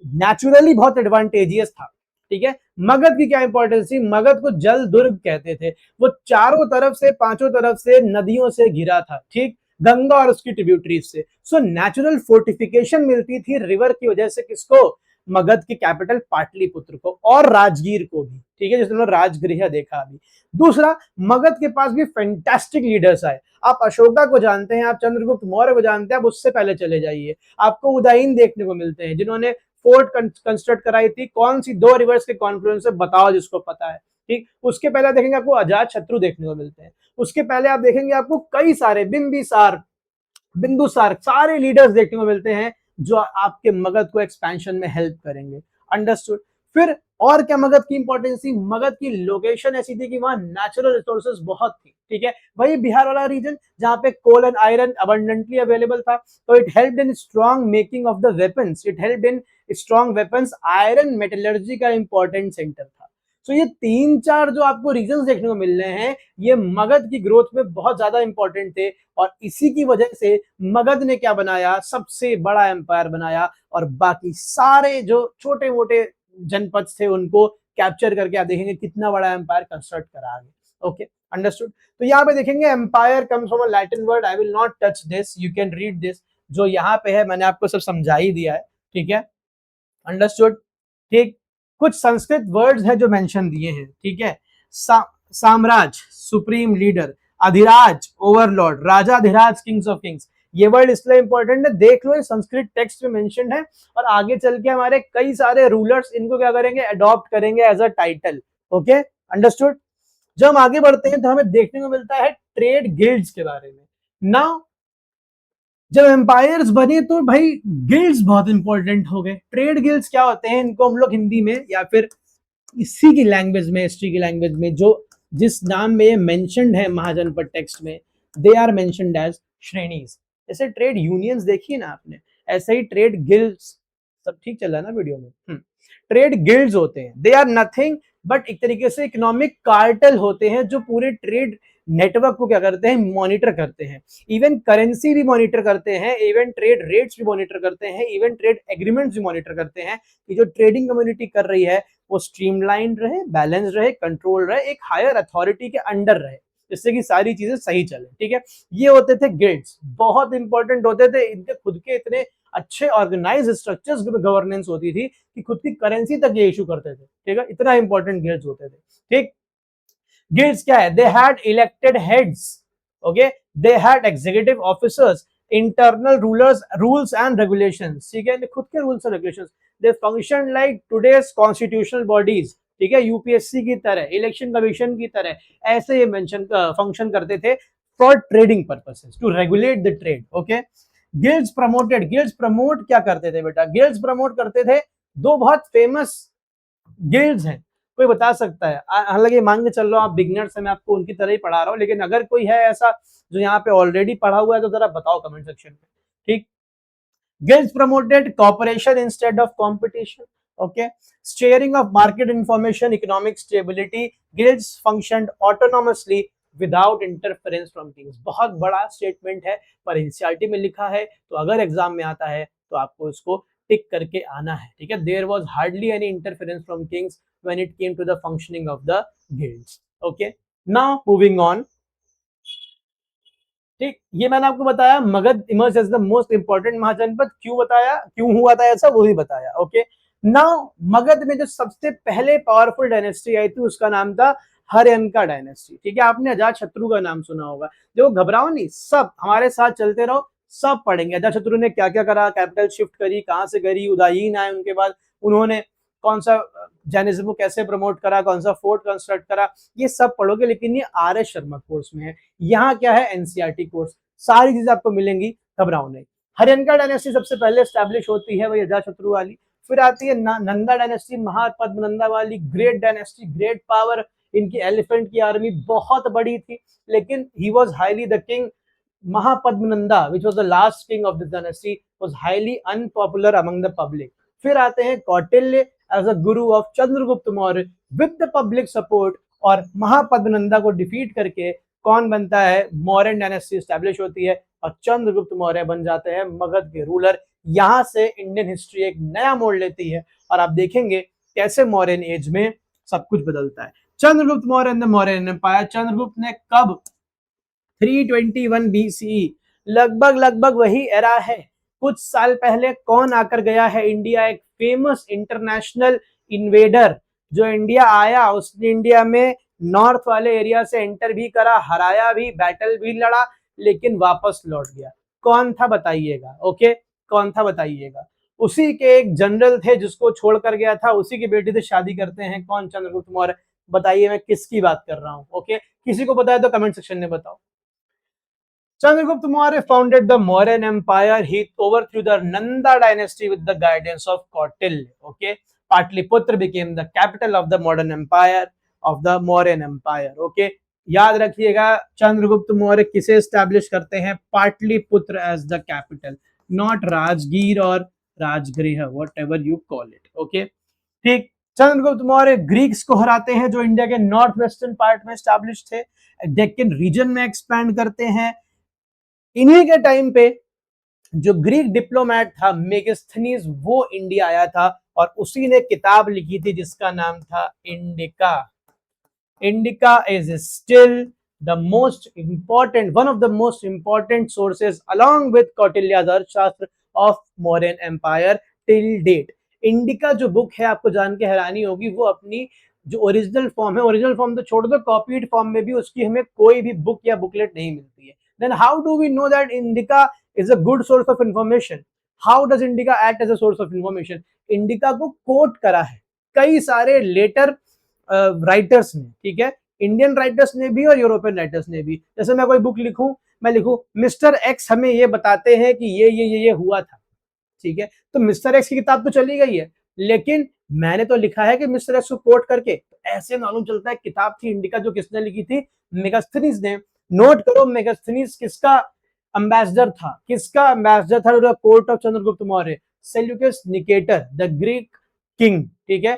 नेचुरली बहुत एडवांटेजियस था, ठीक है। मगध की क्या इंपॉर्टेंस थी, मगध को जल दुर्ग कहते थे। वो चारों तरफ से, पांचों तरफ से नदियों से घिरा था, ठीक, गंगा और उसकी ट्रिब्यूटरीज से। सो नेचुरल फोर्टिफिकेशन मिलती थी रिवर की वजह से, किसको, मगध की कैपिटल पाटलिपुत्र को, और राजगीर को भी, ठीक है, जिसने राजगृह देखा अभी। दूसरा, मगध के पास भी फैंटास्टिक लीडर्स आए। आप अशोका को जानते हैं, आप चंद्रगुप्त मौर्य को जानते हैं, आप उससे पहले चले जाइए, आपको उदयन देखने को मिलते हैं, जिन्होंने फोर्ट कंस्ट्रक्ट कराई थी। कौन सी दो रिवर्स के कॉन्फ्लुएंस से, बताओ जिसको पता है, ठीक। उसके पहले देखेंगे आपको अजात शत्रु देखने को मिलते हैं। उसके पहले आप देखेंगे आपको कई सारे बिंबिसार, बिंदुसार, सारे लीडर्स देखने को मिलते हैं जो आपके मगध को एक्सपेंशन में हेल्प करेंगे। अंडरस्टूड। फिर और क्या मगध की इंपॉर्टेंस थी, मगध की लोकेशन ऐसी थी कि वहां नेचुरल रिसोर्सेज बहुत थी, ठीक है। वही बिहार वाला रीजन जहां पे कोल एंड आयरन अबंडेंटली अवेलेबल था, तो it helped in strong making of the weapons, it helped in strong weapons. Iron metallurgy का इंपॉर्टेंट सेंटर था। तो ये तीन चार जो आपको रीजंस देखने को मिल रहे हैं, ये मगध की ग्रोथ में बहुत ज्यादा इंपॉर्टेंट थे, और इसी की वजह से मगध ने क्या बनाया, सबसे बड़ा एम्पायर बनाया, और बाकी सारे जो छोटे मोटे जनपद थे उनको कैप्चर करके आप देखेंगे कितना बड़ा एम्पायर कंस्ट्रक्ट करा आगे। Okay, understood. तो यहाँ पे देखेंगे empire comes from a Latin word, I will not touch this, you can read this. जो यहाँ पे है मैंने आपको सब समझा ही दिया है, ठीक है, अंडरस्टूड, ठीक। कुछ संस्कृत वर्ड्स हैं जो मेंशन दिए हैं, ठीक है। साम्राज्य, सुप्रीम लीडर, अधिराज, ओवरलॉर्ड, राजाधिराज, किंग्स ऑफ किंग्स। ये वर्ड इसलिए इंपॉर्टेंट है, देख लो, ये संस्कृत टेक्स्ट में मेंशन है, और आगे चल के हमारे कई सारे रूलर्स इनको क्या करेंगे, अडॉप्ट करेंगे as a title. Okay, understood. जब हम आगे बढ़ते हैं तो हमें देखने को मिलता है ट्रेड गिल्ड्स के बारे में। नाउ जब एम्पायर्स बने तो भाई गिल्ड्स बहुत इंपॉर्टेंट हो गए। ट्रेड गिल्ड्स क्या होते हैं, इनको हम लोग हिंदी में या फिर इसी की लैंग्वेज में, हिस्ट्री की लैंग्वेज में, जो जिस नाम में ये मेंशन्ड है महाजनपद टेक्स्ट में, दे आर मेंशन्ड एज श्रेणीज। जैसे ट्रेड यूनियंस देखी ना आपने, ऐसे ही ट्रेड गिल्ड्स, सब ठीक चल रहा है ना वीडियो में, ट्रेड गिल्ड्स होते हैं, दे आर नथिंग बट एक तरीके से इकोनॉमिक कार्टेल होते हैं, जो पूरे ट्रेड नेटवर्क को क्या करते हैं, मॉनिटर करते हैं। इवन करेंसी भी मॉनिटर करते हैं, इवन ट्रेड रेट्स भी मॉनिटर करते हैं, इवन ट्रेड एग्रीमेंट्स भी मॉनिटर करते हैं कि जो ट्रेडिंग कम्युनिटी कर रही है वो स्ट्रीमलाइंड रहे, बैलेंस रहे, कंट्रोल रहे, एक हायर अथॉरिटी के अंडर रहे, जिससे कि सारी चीजें सही चले, ठीक है। ये होते थे गिल्ड्स, बहुत इंपॉर्टेंट होते थे। इनके खुद के इतने अच्छे ऑर्गेनाइज स्ट्रक्चर्स में गवर्नेंस होती थी कि खुद की करेंसी तक ये इशू करते थे, ठीक है, इतना इंपॉर्टेंट गिल्ड्स होते थे, ठीक। गिल्ड्स क्या है, they had elected heads, okay, they had executive officers, internal rulers, rules and regulations, ठीक है, खुद के rules and regulations. They function like today's constitutional bodies, ठीक है, यूपीएससी की तरह, इलेक्शन कमीशन की तरह, ऐसे ये मेंशन फंक्शन करते थे for trading purposes, to regulate the trade. Okay, guilds promoted, guilds promote क्या करते थे बेटा, गिल्ड्स प्रमोट करते थे, दो बहुत फेमस गिल्ड्स हैं, कोई बता सकता है? हालांकि मान के चल रहा हूं आप बिगनर्स हैं, मैं आपको उनकी तरह ही पढ़ा रहा हूं, लेकिन अगर कोई है ऐसा जो यहाँ पे ऑलरेडी पढ़ा हुआ है तो जरा बताओ कमेंट सेक्शन में, ठीक। Guilds promoted cooperation instead of competition, okay, sharing of market information, economic stability, guilds functioned autonomously without interference from kings. बहुत बड़ा स्टेटमेंट है, पर एनसीईआरटी में लिखा है, तो अगर एग्जाम में आता है तो आपको इसको टिक करके आना है, ठीक है। There was hardly any interference from kings when it came to the functioning of the guilds. Okay, now moving on, ठीक। ये मैंने आपको बताया Magadha emerge as the most important mahajanapada, क्यों बताया, क्यों हुआ था ऐसा, वो भी बताया। ओके, नाउ मगध में जो सबसे पहले पावरफुल डायनेस्टी आई थी उसका नाम था हर्यनका डायनेस्टी, ठीक है। आपने अजात शत्रु का नाम सुना होगा। देखो घबराओ नहीं, सब हमारे साथ चलते रहो, सब पढ़ेंगे। अजात शत्रु ने क्या क्या करा, कैपिटल शिफ्ट करी, कहां से करी, उदयीन आए उनके बाद, उन्होंने कौन सा जैनिज्म को कैसे प्रमोट करा, कौन सा फोर्ट कंस्ट्रक्ट करा, ये सब पढ़ोगे, लेकिन ये आर एस शर्मा कोर्स में है। यहाँ क्या है, एनसीईआरटी कोर्स, सारी चीजें आपको मिलेंगी, घबराओ नहीं। हरियनका डायनेस्टी सबसे पहले स्टैब्लिश होती है, वही अजातशत्रु वाली। फिर आती है नंदा डायनेस्टी, महापद्मनंदा वाली, ग्रेट डायनेस्टी, ग्रेट पावर, इनकी एलिफेंट की आर्मी बहुत बड़ी थी, लेकिन he was highly the king Mahapadmananda, which was the last king of this dynasty, was highly unpopular among the public. फिर आते हैं Kautilya as a Guru of Chandragupta Maurya with the public support, और महापद्मनंदा को डिफीट करके कौन बनता है, मौर्यन डायनेस्टी स्टैब्लिश होती है और चंद्रगुप्त मौर्य बन जाते हैं मगध के रूलर। यहां से इंडियन हिस्ट्री एक नया मोड़ लेती है और आप देखेंगे कैसे मौर्यन एज में सब कुछ बदलता है। Chandragupta Maurya and the Mauryan empire, Chandragupta ने कब, 321 BCE, लगभग वही एरा है। कुछ साल पहले कौन आकर गया है इंडिया, एक फेमस इंटरनेशनल इन्वेडर जो इंडिया आया, उसने इंडिया में नॉर्थ वाले एरिया से एंटर भी करा, हराया भी, बैटल भी लड़ा, लेकिन वापस लौट गया। कौन था बताइएगा, ओके, कौन था बताइएगा। उसी के एक जनरल थे जिसको छोड़कर गया था, उसी की बेटी से शादी करते हैं, कौन, चंद्रगुप्त मौर्य। बताइए मैं किसकी बात कर रहा हूं, ओके, किसी को बताया तो कमेंट सेक्शन में बताओ। Chandragupta Maurya founded the Mauryan Empire. He overthrew the Nanda dynasty with the guidance of Kautilya. Okay, Patliputra became the capital of the modern empire of the Mauryan Empire. Okay, याद रखिएगा चंद्रगुप्त मौर्य किसे एस्टैब्लिश करते हैं, Pataliputra as the capital, not Rajgir or Rajgriha, whatever you call it. Okay, ठीक। चंद्रगुप्त मौर्य ग्रीक्स को हराते हैं जो इंडिया के नॉर्थ वेस्टर्न पार्ट में एस्टैब्लिश थे, डेक्कन रीजन में एक्सपैंड करते हैं। इन्हीं के टाइम पे जो ग्रीक डिप्लोमैट था मेगास्थनीज, वो इंडिया आया था और उसी ने किताब लिखी थी जिसका नाम था Indica. Indica is still the most important, one of the most important sources along with Kautilya's Arthashastra of Mauryan empire till date. Indica जो बुक है, आपको जान के हैरानी होगी, वो अपनी जो ओरिजिनल फॉर्म है, ओरिजिनल फॉर्म तो छोड़ दो, कॉपीड फॉर्म में भी उसकी हमें कोई भी बुक या बुकलेट नहीं मिलती है। Then how do we know that Indica is a good source of information? How does Indica act as a source of information? Indica को कोट करा है कई सारे लेटर राइटर्स ने, ठीक है, इंडियन राइटर्स ने भी और यूरोपियन राइटर्स ने भी। जैसे मैं कोई बुक लिखूं, मैं लिखूं मिस्टर एक्स हमें ये बताते हैं कि ये हुआ था, ठीक है, तो मिस्टर एक्स की किताब तो चली गई है, लेकिन मैंने तो लिखा है कि मिस्टर एक्स को कोट करके, तो ऐसे मालूम चलता है किताब थी इंडिका जो किसने लिखी थी, मेगास्थनीज ने। नोट करो मेगास्थनीज किसका एम्बेसडर था, किसका एम्बेसडर था court of Chandragupta Maurya, Seleucus Nicator the Greek king, ठीक है,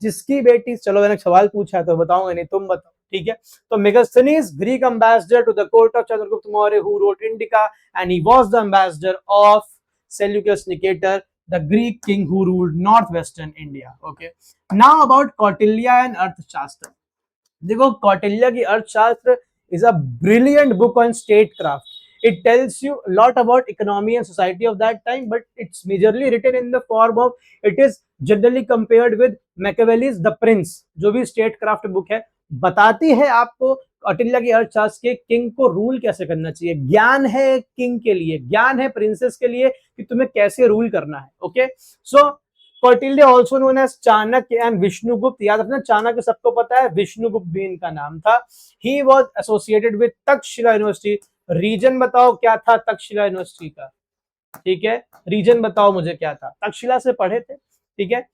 जिसकी बेटी, चलो मैंने सवाल पूछा तो बताऊंगा नहीं, तुम बताओ, ठीक है। तो Megasthenes Greek ambassador to the court of Chandragupta Maurya who wrote Indica and he was the ambassador of Seleucus Nicator, the Greek king who ruled northwestern India. Okay. Now about Kautilya and Arthashastra. देखो कौटिल्य की अर्थशास्त्र is a brilliant book on statecraft. It tells you a lot about economy and society of that time, but it's majorly written in the form of, it is generally compared with Machiavelli's The Prince, जो भी statecraft book है, बताती है आपको कौटिल्य की अर्थशास्त्र के किंग को रूल कैसे करना चाहिए। ज्ञान है किंग के लिए, ज्ञान है प्रिंसेस के लिए कि तुम्हें कैसे रूल करना है। Okay, so Kautilya also known as Chanakya and Vishnugupta. याद रखना, चाणक्य सबको पता है, विष्णुगुप्त भी इनका नाम था। He was associated with Takshashila university. Reason बताओ क्या था तक्षशिला यूनिवर्सिटी का, ठीक है, रीजन बताओ मुझे क्या था, तक्षशिला से पढ़े थे, ठीक है।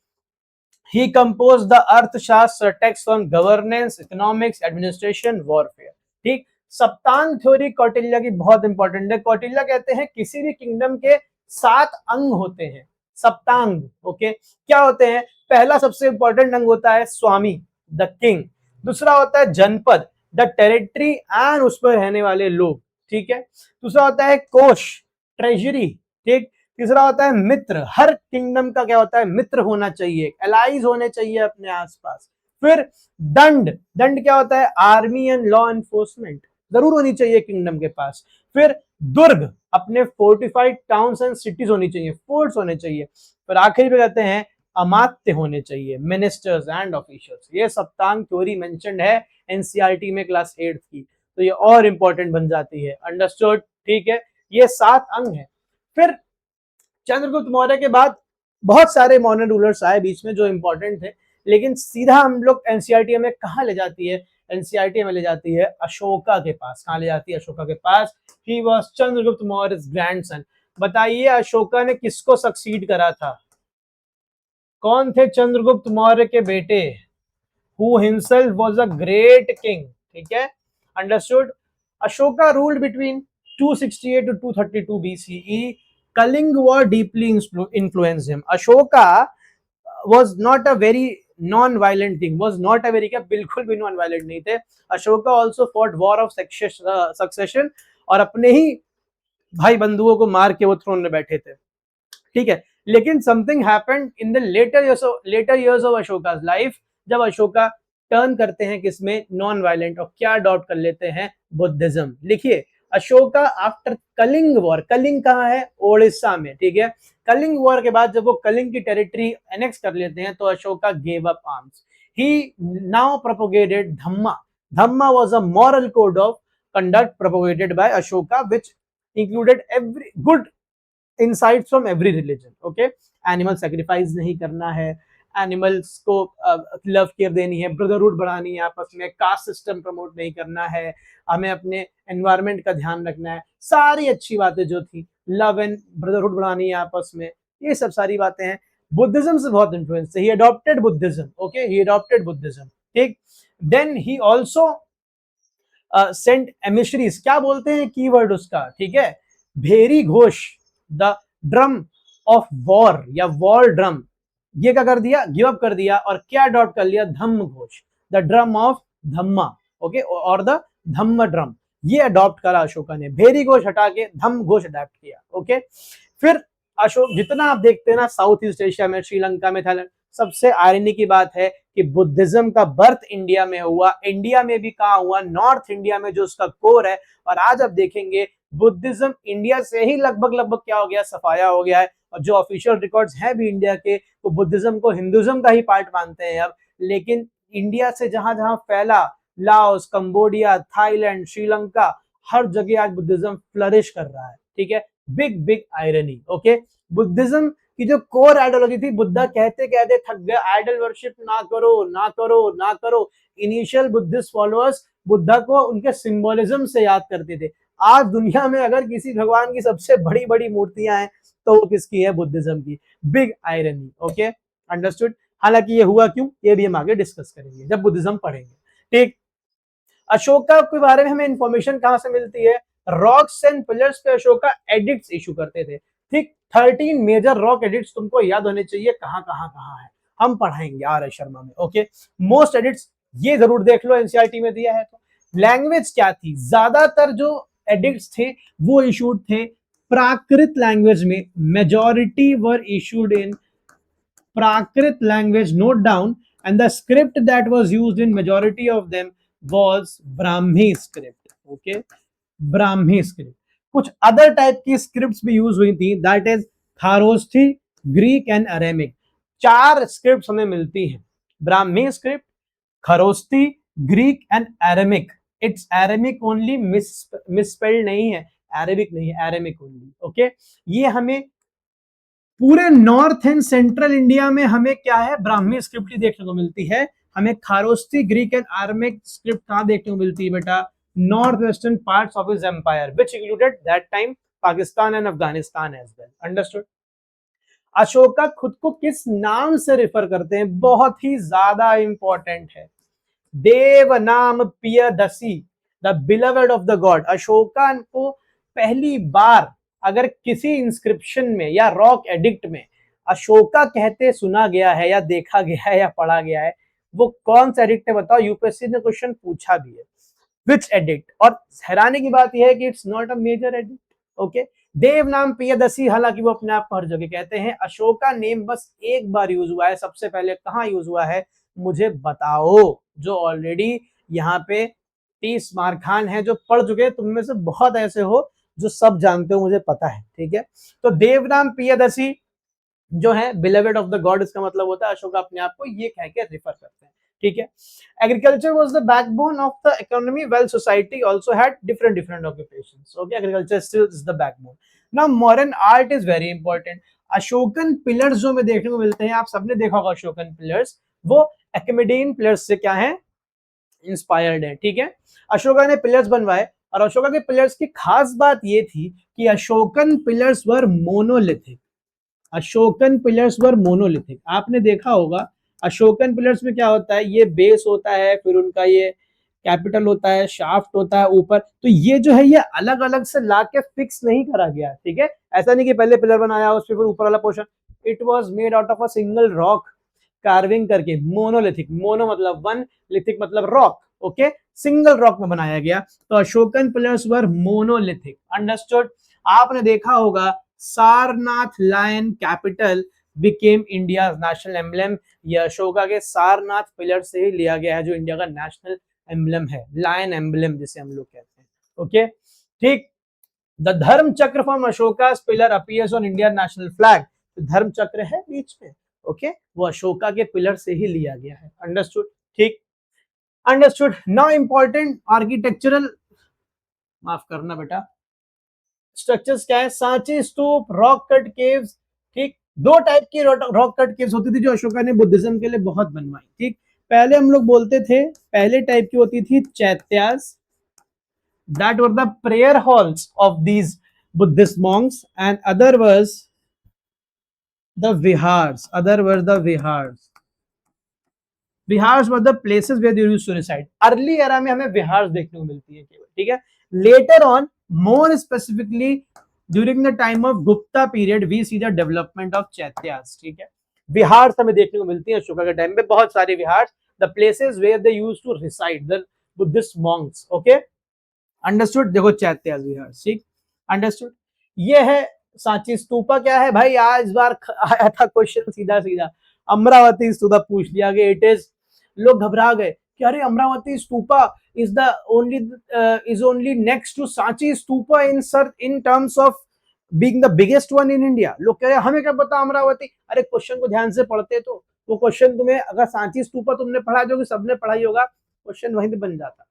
He composed the अर्थशास्त्र text on governance, economics, administration, warfare. ठीक, सप्तांग थ्योरी कौटिल्य की बहुत इंपॉर्टेंट है। कौटिल्य कहते हैं किसी भी किंगडम के 7 अंग होते हैं, सप्तांग। ओके, क्या होते हैं, पहला सबसे इंपॉर्टेंट अंग होता है स्वामी, द किंग। दूसरा होता है जनपद, द टेरिटरी एंड उस पर रहने वाले लोग, ठीक है। दूसरा होता है कोश, ट्रेजरी, ठीक। तीसरा होता है मित्र, हर किंगडम का क्या होता है, मित्र होना चाहिए, एलाइज होने चाहिए अपने आसपास। फिर दंड, दंड क्या होता है, आर्मी एंड लॉ एनफोर्समेंट जरूर होनी चाहिए किंगडम के पास। फिर दुर्ग, अपने फोर्टिफाइड टाउन्स एंड सिटीज होनी चाहिए, फोर्ट्स होने चाहिए। फिर आखिरी पे कहते हैं अमात्य होने चाहिए, मिनिस्टर्स एंड ऑफिशियल्स। ये सप्तांग थ्योरी मेंशन्ड है एनसीईआरटी में क्लास 8 की, तो ये और इंपॉर्टेंट बन जाती है। अंडरस्टूड, ठीक है, ये 7 अंग है। फिर चंद्रगुप्त मौर्य के बाद बहुत सारे मॉडर्न रूलर्स आए बीच में जो इंपॉर्टेंट थे, लेकिन सीधा हम लोग एनसीईआरटी हमें कहाँ ले जाती है, एनसीईआरटी हमें ले जाती है अशोका के पास। कहाँ ले जाती है? अशोका के पास। He was Chandragupta Maurya's grandson. बताइए अशोका ने किसको सक्सीड करा था? कौन थे चंद्रगुप्त मौर्य के बेटे? who himself was a great king। ठीक है, understood. Ashoka ruled between 268 to 232 BCE। Kalinga war deeply influenced him. Ashoka was not a very non violent king, was not a very, क्या बिल्कुल भी नॉन वायलेंट नहीं थे। Ashoka also fought war of succession, और अपने ही भाई बंधुओं को मार के वो थ्रोन में बैठे थे। ठीक है, लेकिन something happened in the later years of Ashoka's life, जब अशोका टर्न करते हैं किसमें? नॉन वायलेंट, और क्या अडॉप्ट कर लेते हैं? बुद्धिज्म। लिखिए, अशोका आफ्टर कलिंग वॉर, कलिंग कहाँ है? ओडिशा में। ठीक है, कलिंग वॉर के बाद जब वो कलिंग की टेरिटरी एनेक्स कर लेते हैं तो Ashoka gave up arms. He now propagated Dhamma. Dhamma was a moral code of conduct propagated bye Ashoka which included every good insights from every religion. Okay, animal sacrifice नहीं करना है, एनिमल्स को लव केयर देनी है, ब्रदरहुड बढ़ानी है आपस में, कास्ट सिस्टम प्रमोट नहीं करना है, हमें अपने एनवायरनमेंट का ध्यान रखना है, सारी अच्छी बातें जो थी, लव एंड ब्रदरहुड बढ़ानी है आपस में, ये सब सारी बातें हैं। बुद्धिज्म से बहुत इन्फ्लुएंस है, he adopted Buddhism. Okay, he adopted Buddhism. ठीक, then he also sent emissaries. क्या बोलते हैं कीवर्ड उसका? ठीक है, Bheri Ghosh, the drum of war या वॉर ड्रम, ये क्या कर दिया? गिव अप कर दिया, और क्या अडॉप्ट कर लिया? Dhamma Ghosh, the drum of Dhamma. Okay, और द धम्म ड्रम, ये अडॉप्ट करा अशोका ने। भेरी घोष हटा के धम्म घोष अडॉप्ट किया। ओके, फिर अशोक जितना आप देखते हैं ना साउथ ईस्ट एशिया में, श्रीलंका में, थाईलैंड, सबसे आयरनी की बात है कि बुद्धिज्म का बर्थ इंडिया में हुआ। इंडिया में भी कहाँ हुआ? नॉर्थ इंडिया में, जो उसका कोर है। और आज आप देखेंगे बुद्धिज्म इंडिया से ही लगभग क्या हो गया? सफाया हो गया है। और जो ऑफिशियल रिकॉर्ड्स हैं भी इंडिया के, वो बुद्धिज्म को हिंदुज्म का ही पार्ट मानते हैं अब। लेकिन इंडिया से जहां जहां फैला, लाओस, कंबोडिया, थाईलैंड, श्रीलंका, हर जगह आज बुद्धिज्म फ्लरिश कर रहा है। ठीक है, बिग आयरनी। ओके, बुद्धिज्म की जो कोर आइडियोलॉजी थी, बुद्धा कहते कहते थक गए, आइडल वर्शिप ना करो ना करो ना करो। इनिशियल बुद्धिस्ट फॉलोअर्स बुद्धा को उनके सिंबोलिज्म से याद करते थे। आज दुनिया में अगर किसी भगवान की सबसे बड़ी बड़ी मूर्तियां हैं तो वो किसकी है? बुद्धिज्म की। Big irony. Okay, understood. हालांकि ये हुआ क्यों, ये भी हम आगे डिस्कस करेंगे जब बुद्धिज्म पढ़ेंगे। ठीक, अशोका के बारे में हमें इंफॉर्मेशन कहां से मिलती है? रॉक्स एंड पिलर्स पे अशोका एडिक्ट्स इशू करते थे। ठीक, 13 मेजर रॉक एडिक्ट्स तुमको याद होने चाहिए, कहां है, हम पढ़ाएंगे आर एस शर्मा में। ओके, मोस्ट एडिक्ट्स ये जरूर देख लो, एनसीईआरटी में दिया है। तो लैंग्वेज क्या थी? ज्यादातर जो एडिक्ट्स थे वो इशूड थे प्राकृत लैंग्वेज में। Majority were issued in Prakrit language, note down, and the script that was used in majority of them was Brahmi script. Okay, Brahmi script. कुछ अदर टाइप की स्क्रिप्ट्स भी यूज हुई थी, that is Kharosthi, Greek and Aramaic. 4 scripts हमें मिलती हैं, Brahmi script, Kharosthi, Greek and Aramaic. It's Aramaic only, misspelled नहीं है, अरेबिक नहीं है, अरेमिक ओनली। ओके, ये हमें पूरे नॉर्थ एंड सेंट्रल इंडिया में हमें क्या है? ब्राह्मी स्क्रिप्ट देखने को मिलती है। हमें Kharosthi, Greek and Aramaic script कहां देखने को मिलती है बेटा? North western parts of his empire which included that time Pakistan and Afghanistan as well. Understood. Ashoka खुद को किस नाम से रेफर करते हैं? बहुत ही ज्यादा इंपॉर्टेंट है, Devanam Piyadasi, the beloved of the god. Ashoka को पहली बार अगर किसी इंस्क्रिप्शन में या रॉक एडिक्ट में अशोका कहते सुना गया है या देखा गया है या पढ़ा गया है, वो कौन सा एडिक्ट है बताओ? यूपीएससी ने क्वेश्चन पूछा भी है, विच एडिक्ट। और हैरानी की बात यह है कि it's not a major edict. Okay, Devanam Piyadasi, हालांकि वो अपने आप हर जगह कहते हैं। अशोका नेम बस एक बार यूज हुआ है, सबसे पहले कहां यूज हुआ है मुझे बताओ? जो ऑलरेडी यहाँ पे 30 मार खान है जो पढ़ चुके हैं, तुम में से बहुत ऐसे हो जो सब जानते हो, मुझे पता है। ठीक है, तो देवनाम पियदसी जो है बिलवेड ऑफ द गॉड, इसका मतलब होता है अशोक अपने आप को ये कह के रेफर करते हैं। ठीक है, agriculture was the backbone of the economy, well society also had different occupations. Okay, agriculture still is the backbone. Now modern art is very important. Ashokan pillars जो में देखने को मिलते हैं, आप सबने देखा होगा अशोकन पिलर्स, वो एक्मेडियन पिलर्स से क्या है, इंस्पायर्ड है। ठीक है, अशोका ने पिलर्स बनवाए और अशोका के पिलर्स की खास बात ये थी कि Ashokan pillars were monolithic. Ashokan pillars were monolithic, आपने देखा होगा अशोकन पिलर्स में क्या होता है, ये बेस होता है, फिर उनका ये कैपिटल होता है, शाफ्ट होता है ऊपर, तो ये जो है ये अलग अलग से ला के फिक्स नहीं करा गया। ठीक है, ऐसा नहीं कि पहले पिलर बनाया उसके फिर ऊपर वाला portion, it was made out of a single rock carving करके, मोनोलिथिक, मोनो मतलब वन, लिथिक मतलब रॉक, ओके, सिंगल रॉक में बनाया गया। तो Ashokan pillars were monolithic, understood. आपने देखा होगा Sarnath lion capital became India national emblem, ये अशोका के सारनाथ पिलर से ही लिया गया है, जो इंडिया का नेशनल एम्बलम है, लायन एम्बलम जिसे हम लोग कहते हैं। ओके, ठीक। द धर्म चक्र from Ashoka pillar appears on Indian national flag, धर्म चक्र है बीच में, ओके, वो अशोका के पिलर से ही लिया गया है, अंडरस्टूड, ठीक, अंडरस्टूड। नाउ इंपॉर्टेंट आर्किटेक्चरल, माफ करना बेटा, स्ट्रक्चर्स क्या है, सांची स्तूप, रॉक कट केव्स, ठीक, दो टाइप की रॉक कट केव्स होती थी जो अशोका ने बुद्धिज्म के लिए बहुत बनवाई। ठीक, पहले हम लोग बोलते थे, पहले टाइप की होती थी चैत्यास, that were the prayer halls of these Buddhist monks, and other was the vihars. Other were the vihars. Vihars were the places where they used to reside. Early era में हमें विहार देखने को मिलती है केवल, ठीक है। Later on, more specifically during the time of Gupta period, we see the development of चैत्यास, ठीक है। विहार हमें देखने को मिलती है अशोका के टाइम पे, बहुत सारे विहार, the places where they used to reside, the Buddhist monks, okay, understood. देखो चैत्यास विहार, ठीक, अंडरस्टूड। ये है सांची स्तूपा, क्या है भाई, आज बार आया था क्वेश्चन सीधा सीधा, अमरावती स्तूपा पूछ लिया गया, इट इज, लोग घबरा गए कि अरे Amaravati stupa is the only, is only next to Sanchi stupa in sir in terms of being the biggest one in India. लोग कह रहे हमें क्या पता अमरावती, अरे क्वेश्चन को ध्यान से पढ़ते तो वो क्वेश्चन तुम्हें, अगर सांची स्तूपा तुमने पढ़ा जो कि सबने पढ़ाई होगा, क्वेश्चन वहीं पे बन जाता,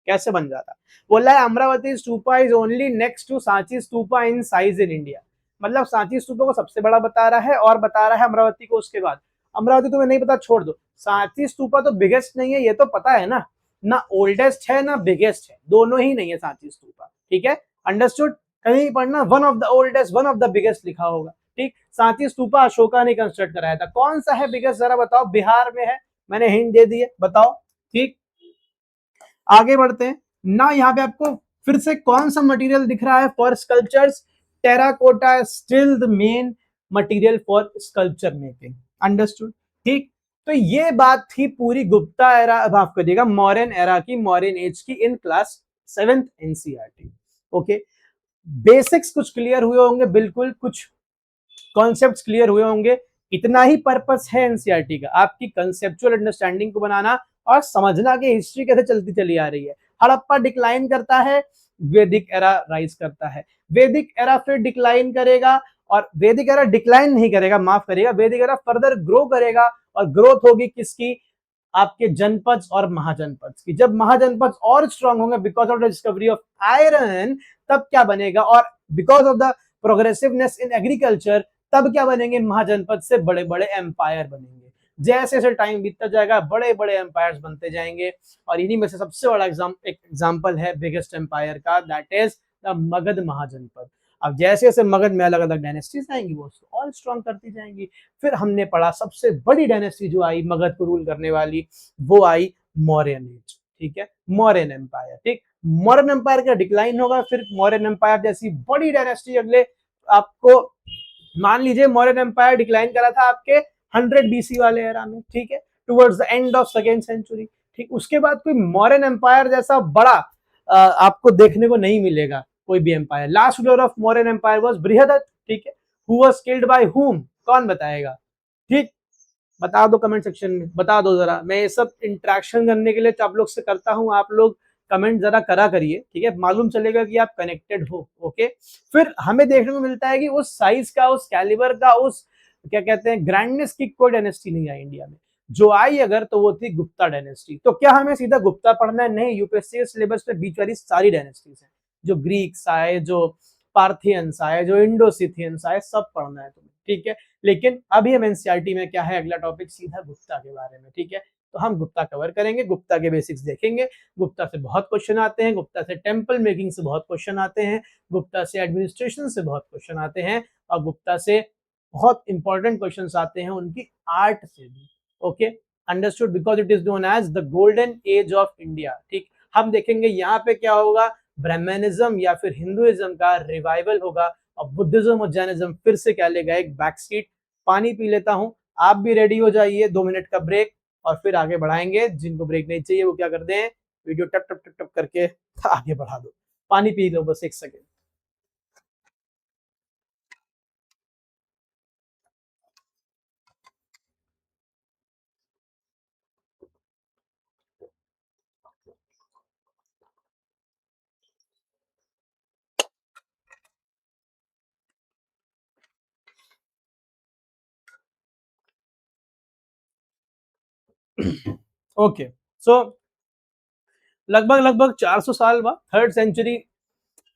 कैसे बन जाता, बोला है Amaravati stupa is only next to Sanchi stupa in size in India, मतलब सांची स्तूपा को सबसे बड़ा बता रहा है और बता रहा है अमरावती को उसके बाद। अमरावती तुम्हें नहीं पता छोड़ दो, सांची स्तूपा तो बिगेस्ट नहीं है ये तो पता है ना, ना ओल्डेस्ट है ना बिगेस्ट है, दोनों ही नहीं है सांची स्तूपा, ठीक है, अंडरस्टूड। कहीं पढ़ना one of the oldest one of the biggest लिखा होगा, ठीक। सांची स्तूपा अशोका ने कंस्ट्रक्ट कराया था, कौन सा है बिगेस्ट जरा बताओ, बिहार में है, मैंने हिंट दे दी है, बताओ, ठीक। आगे बढ़ते हैं ना, यहाँ पे आपको फिर से कौन सा मटेरियल दिख रहा है for sculptures, terracotta still the main material for sculpture making, understood, ठीक। तो ये बात थी पूरी गुप्ता एरा, माफ करिएगा मॉडर्न एरा की, मॉडर्न एज की, in class 7th NCERT, okay. Basics कुछ क्लियर हुए होंगे, बिल्कुल कुछ कॉन्सेप्ट्स क्लियर हुए होंगे, इतना ही पर्पस है एनसीईआरटी का, आपकी कंसेप्चुअल अंडरस्टैंडिंग को बनाना और समझना कि हिस्ट्री कैसे चलती चली आ रही है। हड़प्पा डिक्लाइन करता है, वैदिक एरा राइज करता है, वैदिक एरा फिर डिक्लाइन करेगा, और वैदिक एरा डिक्लाइन नहीं करेगा, माफ करिएगा, वैदिक एरा फर्दर ग्रो करेगा, और ग्रोथ होगी किसकी, आपके जनपद और महाजनपद की। जब महाजनपद और स्ट्रांग होंगे because of the discovery of iron, तब क्या बनेगा, और because of the progressiveness in agriculture, तब क्या बनेंगे, महाजनपद से बड़े बड़े एम्पायर बनेंगे। जैसे जैसे टाइम बीतता जाएगा बड़े बड़े एम्पायर्स बनते जाएंगे, और इन्हीं में से सबसे बड़ा एग्जाम्पल है बिगेस्ट एम्पायर का, दैट इज द मगध महाजनपद। अब जैसे जैसे मगध में अलग अलग डायनेस्टीज आएंगी वो और स्ट्रॉन्ग करती जाएंगी। फिर हमने पढ़ा सबसे बड़ी डायनेस्टी जो आई मगध को रूल करने वाली, वो आई मौर्यन एज, ठीक है, मौर्यन एम्पायर, ठीक। मौर्यन एम्पायर का डिक्लाइन होगा, फिर मौर्यन एम्पायर जैसी बड़ी डायनेस्टी अगले, आपको मान लीजिए मौर्यन एम्पायर डिक्लाइन करा था आपके 100 बीसी वाले एरा में, ठीक है, towards the end of 2nd century, ठीक। उसके बाद कोई मौर्यन एम्पायर जैसा बड़ा आपको देखने को नहीं मिलेगा कोई भी empire. Last ruler of Mauryan empire was Brihadratha, ठीक है, who was killed by whom, कौन बताएगा, ठीक, बता दो कमेंट सेक्शन में, बता दो जरा। मैं ये सब इंटरेक्शन करने के लिए तो आप लोग से करता हूं, आप लोग कमेंट जरा करा करिए, ठीक है, मालूम चलेगा कि आप कनेक्टेड हो, ओके। फिर हमें देखने को मिलता है कि उस साइज का, उस कैलिबर का, उस क्या कहते हैं ग्रैंडनेस की कोई डायनेस्टी नहीं आई इंडिया में, जो आई अगर तो वो थी गुप्ता डायनेस्टी। तो क्या हमें सीधा गुप्ता पढ़ना है, नहीं, यूपीएससी सिलेबस में बीच वाली सारी डायनेस्टीज है, जो ग्रीक्स आए, जो पार्थियंस आए, जो इंडो सिथियंस आए, सब पढ़ना है तुम्हें, ठीक है। लेकिन अभी हम एनसीईआरटी में क्या है, अगला टॉपिक सीधा गुप्ता के बारे में, ठीक है। तो हम गुप्ता कवर करेंगे, गुप्ता के बेसिक्स देखेंगे। गुप्ता से बहुत क्वेश्चन आते हैं, गुप्ता से टेम्पल मेकिंग से बहुत क्वेश्चन आते हैं, गुप्ता से एडमिनिस्ट्रेशन से बहुत क्वेश्चन आते हैं, और गुप्ता से बहुत इंपॉर्टेंट क्वेश्चन आते हैं उनकी आर्ट से भी। Okay, understood, because it is known as the golden age of India. ठीक, हम देखेंगे यहाँ पे क्या होगा, ब्राह्मणिज्म या फिर हिंदुइज्म का रिवाइवल होगा, और बुद्धिज्म और जैनिज्म फिर से क्या लेगा, एक बैक सीट। पानी पी लेता हूँ, आप भी रेडी हो जाइए, 2 मिनट का ब्रेक, और फिर आगे बढ़ाएंगे। जिनको ब्रेक नहीं चाहिए वो क्या कर दें, वीडियो टप टप टप टप करके आगे बढ़ा दो। पानी पी लो बस 1 सेकेंड। ओके, सो लगभग लगभग 400 साल बाद 3rd सेंचुरी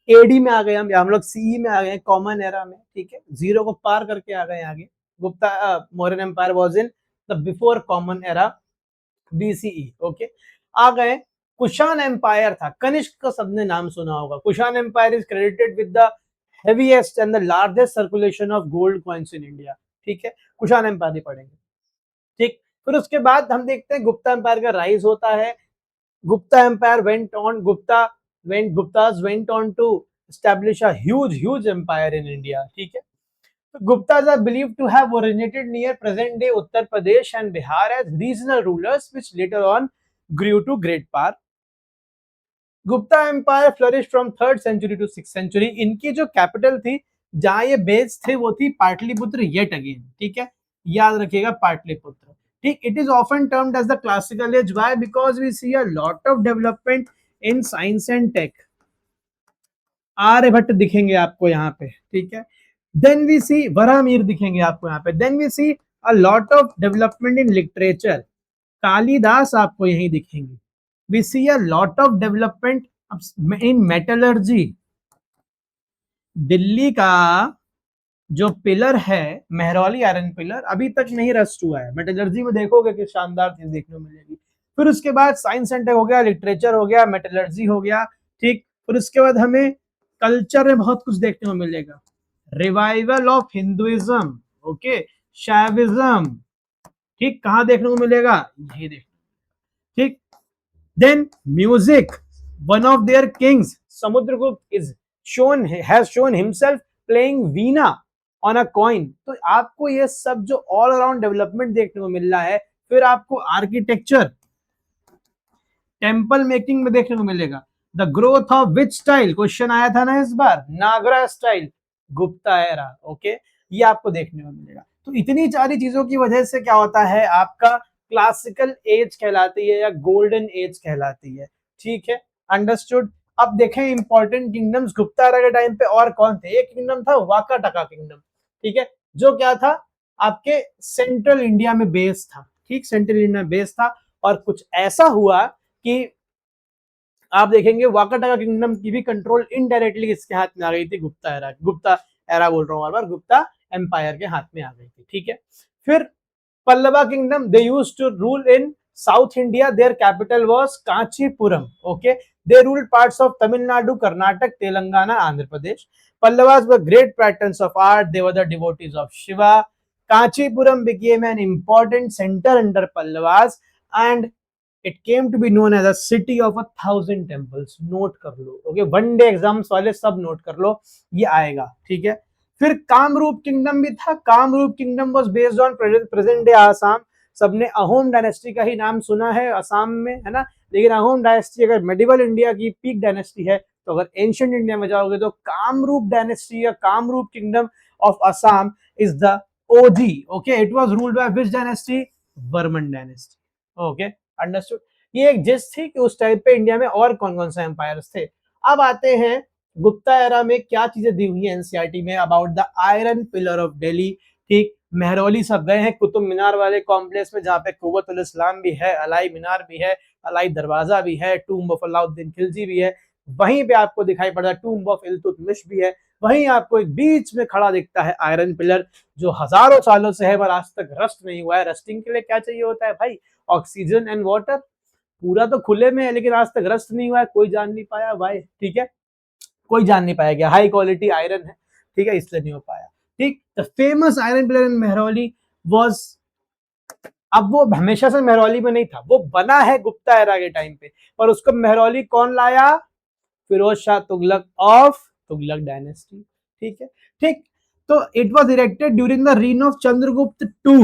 एडी में आ गए हम लोग सीई में आ गए, कॉमन एरा में, ठीक है। जीरो को पार करके आ गए आगे। Gupta Mauryan empire was in the before common era, BCE. Okay, आ गए। कुशान एम्पायर था, कनिष्क का सबने नाम सुना होगा। Kushan empire is credited with the heaviest and the largest circulation of gold coins in India, ठीक है। कुशान एम्पायर ही पढ़ेंगे, ठीक। फिर उसके बाद हम देखते हैं गुप्ता एम्पायर का राइज होता है। Gupta Empire Guptas went on to establish a huge empire in India, ठीक है। तो Guptas are believed to have originated near present day Uttar Pradesh and Bihar as regional rulers, which later on grew to great power. Gupta Empire flourished from 3rd century to 6th century. इनकी जो कैपिटल थी, जहां ये बेस थे, वो थी पाटलिपुत्र येट अगेन, ठीक है। याद रखिएगा पाटलिपुत्र, ठीक। It is often termed as the classical age, why, because we see a lot of development in science and tech. Aryabhata दिखेंगे आपको यहाँ पे, ठीक है। देन वी सी वराहमिहिर दिखेंगे आपको यहाँ पे। Then we see a lot of development in literature, Kalidasa आपको यही दिखेंगे। We see a lot of development in metallurgy. Delhi का जो पिलर है, मेहरौली आयरन पिलर, अभी तक नहीं रस्ट हुआ है। मेटलर्जी में देखोगे कि शानदार चीज देखने को मिलेगी। फिर उसके बाद साइंस सेंटर हो गया, लिटरेचर हो गया, मेटलर्जी हो गया, ठीक। फिर उसके बाद हमें कल्चर में बहुत कुछ देखने को मिलेगा। Revival of Hinduism, okay, Shaivism, ठीक। कहां देखने को मिलेगा, यही देखने, ठीक। Then music, one of their kings Samudragupta is shown has shown himself playing veena on a coin. तो आपको ये सब जो ऑल अराउंड डेवलपमेंट देखने को मिल रहा है। फिर आपको आर्किटेक्चर, टेम्पल मेकिंग में देखने को मिलेगा। The growth of which style, question आया था ना इस बार, नागरा स्टाइल, गुप्ता एरा, ओके, ये आपको देखने को मिलेगा। तो इतनी सारी चीजों की वजह से क्या होता है, आपका क्लासिकल एज कहलाती है या गोल्डन एज कहलाती है, ठीक है। अंडरस्टूड। अब देखें इंपॉर्टेंट किंगडम्स गुप्ता एरा के टाइम पे और कौन थे। एक किंगडम था वाकाटका किंगडम, ठीक है, जो क्या था, आपके सेंट्रल इंडिया में बेस था, ठीक, सेंट्रल इंडिया में बेस था। और कुछ ऐसा हुआ कि आप देखेंगे वाकाटका किंगडम की भी कंट्रोल इनडायरेक्टली किसके हाथ में आ गई थी, गुप्ता एरा बोल रहा हूं, बार बार गुप्ता एम्पायर के हाथ में आ गई थी, ठीक है। फिर Pallava kingdom, they used to rule in South India, their capital was Kanchipuram, okay. They ruled parts of Tamil Nadu, Karnataka, Telangana, Andhra Pradesh. Pallavas were great patrons of art. They were the devotees of Shiva. Kanchipuram became an important center under Pallavas, and it came to be known as a city of 1,000 temples. Note कर लो, ओके, वन डे एग्जाम्स वाले सब नोट कर लो, ये आएगा, ठीक है। फिर कामरूप किंगडम भी था। Kamrup kingdom was based on present day Assam. सबने अहोम डायनेस्टी का ही नाम सुना है असम में, है ना। लेकिन अहोम डायनेस्टी अगर मेडिवल इंडिया की पीक डायनेस्टी है, तो अगर एंशिएंट इंडिया में जाओगे तो कामरूप डायनेस्टी या Kamrup kingdom of Assam is the OG, okay. It was ruled by which dynasty, Varman dynasty, okay, understood. ये एक जिस्ट थी कि उस टाइम पे इंडिया में और कौन कौन से एम्पायर्स थे। अब आते हैं गुप्ता एरा में क्या चीजें दी हुई है एनसीईआरटी में about the iron pillar of Delhi, ठीक। मेहरौली सब गए हैं, कुतुब मीनार वाले कॉम्प्लेक्स में, जहाँ पे कुव्वतुल इस्लाम भी है, अलाई मीनार भी है, अलाई दरवाजा भी है, टूम्ब ऑफ अलाउद्दीन खिलजी भी है। वहीं पे आपको दिखाई पड़ रहा है टूम्ब ऑफ इल्तुतमिश भी है। वहीं आपको एक बीच में खड़ा दिखता है आयरन पिलर, जो हजारों सालों से है पर आज तक रस्ट नहीं हुआ है। रस्टिंग के लिए क्या चाहिए होता है भाई? Oxygen and water. पूरा तो खुले में है लेकिन आज तक रस्ट नहीं हुआ है, कोई जान नहीं पाया भाई, ठीक है, कोई जान नहीं पाया, हाई क्वालिटी आयरन है, ठीक है, इसलिए नहीं हो पाया। ठीक, the famous iron pillar in Mehrauli was, अब वो हमेशा से मेहरौली में नहीं था, वो बना है गुप्ता एरा के टाइम पे, पर उसको मेहरौली कौन लाया? फिरोज शाह तुगलक ऑफ तुगलक डायनेस्टी, ठीक है। ठीक, तो it was erected during the reign of Chandragupta two.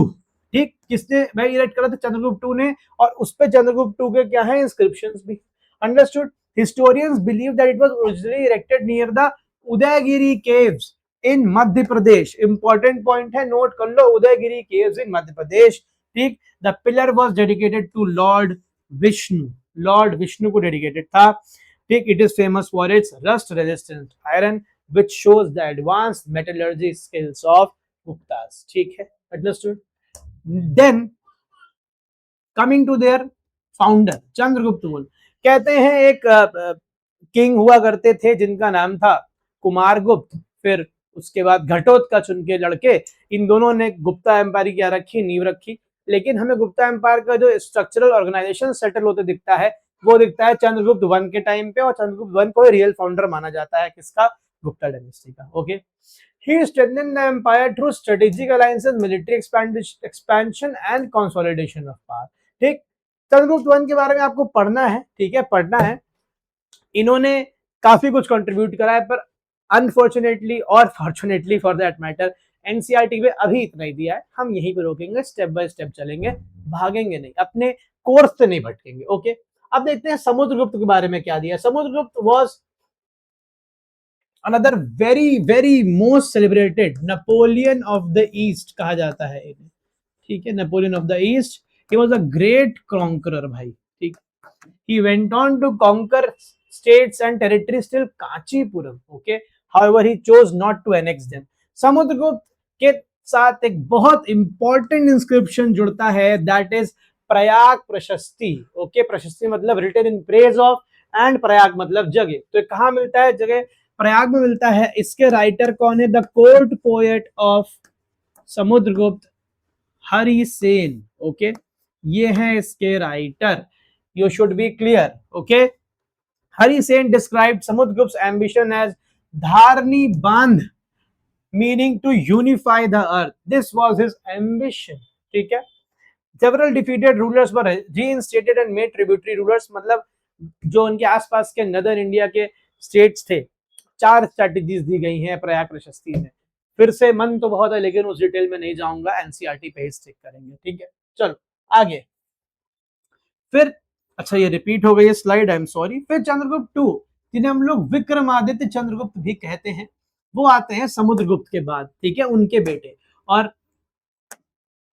ठीक, किसने भाई इरेक्ट करा था? चंद्रगुप्त टू ने, और उस पे चंद्रगुप्त टू के क्या है? इंस्क्रिप्शंस भी। Understood. Historians believe that it was originally erected near the Udayagiri caves in Madhya Pradesh. Important point है, नोट कर लो, उदयगिरी केव्स इन मध्य प्रदेश। ठीक, the pillar was dedicated to lord Vishnu, lord Vishnu को डेडिकेटेड था। ठीक, it is famous for its rust resistant iron which shows the advanced metallurgy skills of Guptas. ठीक है, understood. Then coming to their founder Chandragupta Maurya, कहते हैं एक किंग हुआ करते थे जिनका नाम था कुमारगुप्त, फिर उसके बाद घटोत्कच उनके लड़के, इन दोनों ने गुप्ता एम्पायर की क्या रखी? नींव रखी। लेकिन हमें गुप्ता एम्पायर का जो स्ट्रक्चरल ऑर्गेनाइजेशन सेटल होते दिखता है वो दिखता है चंद्रगुप्त वन के टाइम पे, और चंद्रगुप्त वन को रियल फाउंडर माना जाता है किसका? गुप्ता डायनेस्टी का। Okay, he strengthened the empire through strategic alliances, military expansion and consolidation of power. ठीक, चंद्रगुप्त वन के बारे में आपको पढ़ना है, ठीक है, पढ़ना है। इन्होंने काफी कुछ कंट्रीब्यूट करा है, पर अनफॉर्चुनेटली और fortunately for that matter NCERT में अभी इतना ही दिया है। हम यहीं पे रोकेंगे, स्टेप बाय स्टेप चलेंगे, भागेंगे नहीं, अपने कोर्स से नहीं भटकेंगे। ओके, अब देखते हैं समुद्रगुप्त के बारे में क्या दिया। Samudragupta was another very very most celebrated Napoleon of the east कहा जाता है इन्हें, ठीक है, Napoleon of the east. He was a great conqueror भाई। ठीक, he went on to conquer states and territories till Kanchipuram. Okay, however he chose not to annex them। Samudragupta के साथ एक बहुत इंपॉर्टेंट इंस्क्रिप्शन जुड़ता है, दैट इज प्रयाग प्रशस्ति। ओके, प्रशस्ति मतलब written in praise of, and Prayag मतलब जगह। तो कहाँ मिलता है? जगह प्रयाग में मिलता है। इसके राइटर कौन है? The court poet of Samudragupta, Harisena. Okay, ये है इसके writer, you should be clear. Okay, Harisen described Samudrugupt's ambition as dharni bandh, meaning to unify the earth. This was his ambition. ठीक है, several defeated rulers were reinstated and made tributary rulers। मतलब जो उनके आसपास के नदर इंडिया के स्टेट्स थे, 4 स्ट्रेटेजीज दी गई हैं प्रयाग प्रशस्ति में। फिर से मन तो बहुत है लेकिन उस डिटेल में नहीं जाऊंगा, एनसीईआरटी पे ही स्टिक करेंगे। ठीक है, चलो आगे। फिर अच्छा, ये रिपीट हो गई है स्लाइड, आई एम सॉरी। फिर चंद्रगुप्त टू, जिन्हें हम लोग विक्रमादित्य चंद्रगुप्त भी कहते हैं, वो आते हैं समुद्रगुप्त के बाद। ठीक है, उनके बेटे, और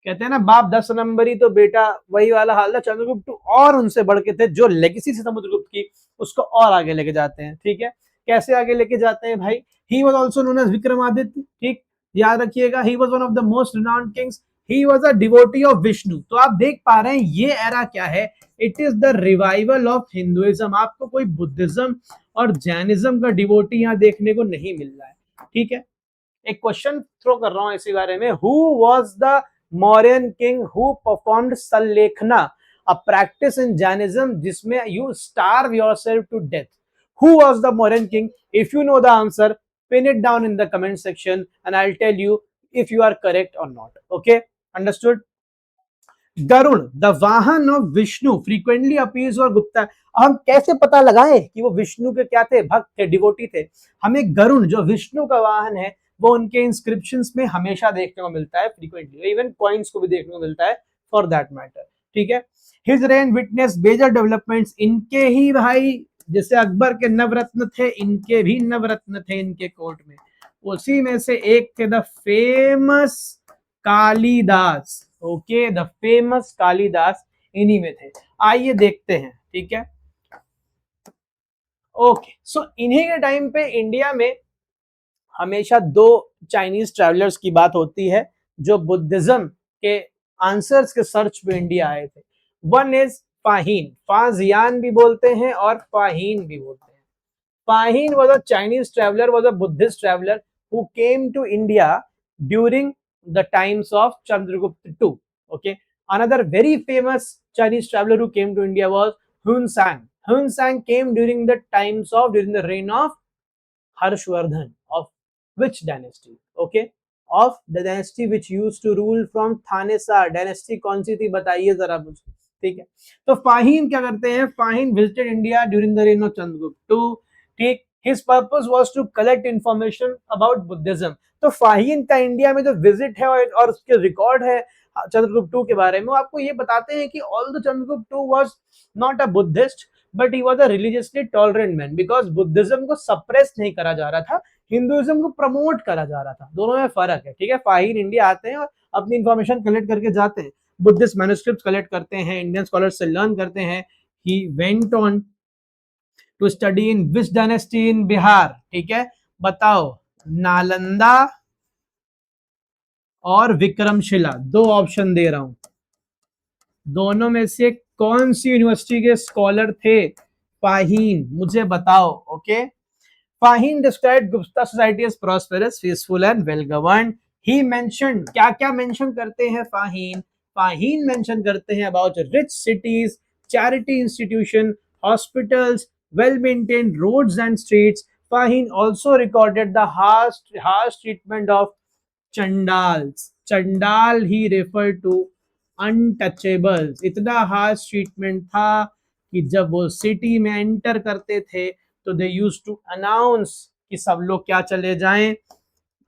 कहते हैं ना बाप 10 नंबरी, तो बेटा वही वाला हाल है। चंद्रगुप्त टू और उनसे बढ़ के थे, जो लेगेसी से समुद्रगुप्त की उसको और आगे लेके जाते हैं। ठीक है, कैसे आगे लेके जाते हैं भाई? He was also known as Vikramaditya. ठीक, याद रखिएगा, he was one of the most renowned kings. He was a devotee of Vishnu. तो आप देख पा रहे हैं ये एरा क्या है? It is the revival of Hinduism. आपको कोई बुद्धिज्म और जैनिज्म का डिवोटी यहाँ देखने को नहीं मिल रहा है। ठीक है, एक क्वेश्चन थ्रो कर रहा हूं इसी बारे में। Who was the Mauryan king who performed Sallekha, a practice in Jainism जिसमें you starve yourself to death? Who was the Mauryan king? If you know the answer, pin it down in the comment section and I'll tell you if you are correct or not. Okay, understood? Garuda, the vahana of Vishnu, frequently appears for Gupta। हम कैसे पता लगाएं कि वो विष्णु के क्या थे? भक्त थे, डिवोटी थे? हमें गरुड़ जो विष्णु का वाहन है वो उनके इंस्क्रिप्शंस में हमेशा देखने को मिलता है, फ्रीक्वेंटली, इवन कॉइन्स को भी देखने को मिलता है फॉर दैट मैटर। ठीक है, his reign witness major developments. इनके ही भाई, जैसे अकबर के नवरत्न थे, इनके भी नवरत्न थे इनके कोर्ट में। उसी में से एक थे the famous Kalidas. Okay, the famous Kalidas इन्हीं में थे। आइए देखते हैं। ठीक है, ओके, सो इन्हीं के टाइम पे इंडिया में हमेशा 2 चाइनीज ट्रैवलर्स की बात होती है जो बुद्धिज्म के आंसर्स के सर्च पे इंडिया आए थे। वन इज फाहीन, फाजियान भी बोलते हैं और फाहीन भी बोलते हैं। Fahim was a Chinese traveler, was a Buddhist traveler who came to India during the times of Chandragupta II. Okay, another very famous Chinese traveler who came to India was Hun Sang. Hun Sang came during the reign of Harshvardhan. Of which dynasty? Okay, of the dynasty which used to rule from Thanesar. Dynasty कौन सी थी बताइए जरा मुझे. ठीक है, तो फाहिम क्या करते हैं? Fahien visited India during the reign of Chandragupta two. ठीक, his purpose was to collect information about Buddhism. तो फाहिम का इंडिया में जो विजिट है और उसके रिकॉर्ड है चंद्रगुप्त टू के बारे में, आपको ये बताते हैं कि all the Chandragupta two was not a Buddhist but he was a religiously tolerant man, because Buddhism को सप्रेस नहीं करा जा रहा था, हिंदुइज्म को प्रमोट करा जा रहा था. दोनों में फर्क है. ठीक है, फाहिम इंडिया आते हैं और अपनी इंफॉर्मेशन कलेक्ट करके जाते हैं, बुद्धिस्ट मैन्युस्क्रिप्ट्स कलेक्ट करते हैं, इंडियन स्कॉलर्स से लर्न करते हैं. He went on to study in which dynasty in Bihar. ठीक है, बताओ, नालंदा और विक्रमशिला. दो ऑप्शन दे रहा हूं, दोनों में से कौन सी यूनिवर्सिटी के स्कॉलर थे फाहिम? मुझे बताओ. Okay, Fahien described Gupta society as prosperous, peaceful and well governed. He mentioned, क्या क्या मेंशन करते हैं फाहिम? फाहिम मेंशन करते हैं about rich cities, charity institution, hospitals, well maintained roads and streets. Fahien also recorded the harsh treatment of Chandals. Chandal he refer to untouchables. इतना हार्श ट्रीटमेंट था कि जब वो सिटी में एंटर करते थे तो दे यूज्ड टू अनाउंस कि सब लोग क्या चले जाएं,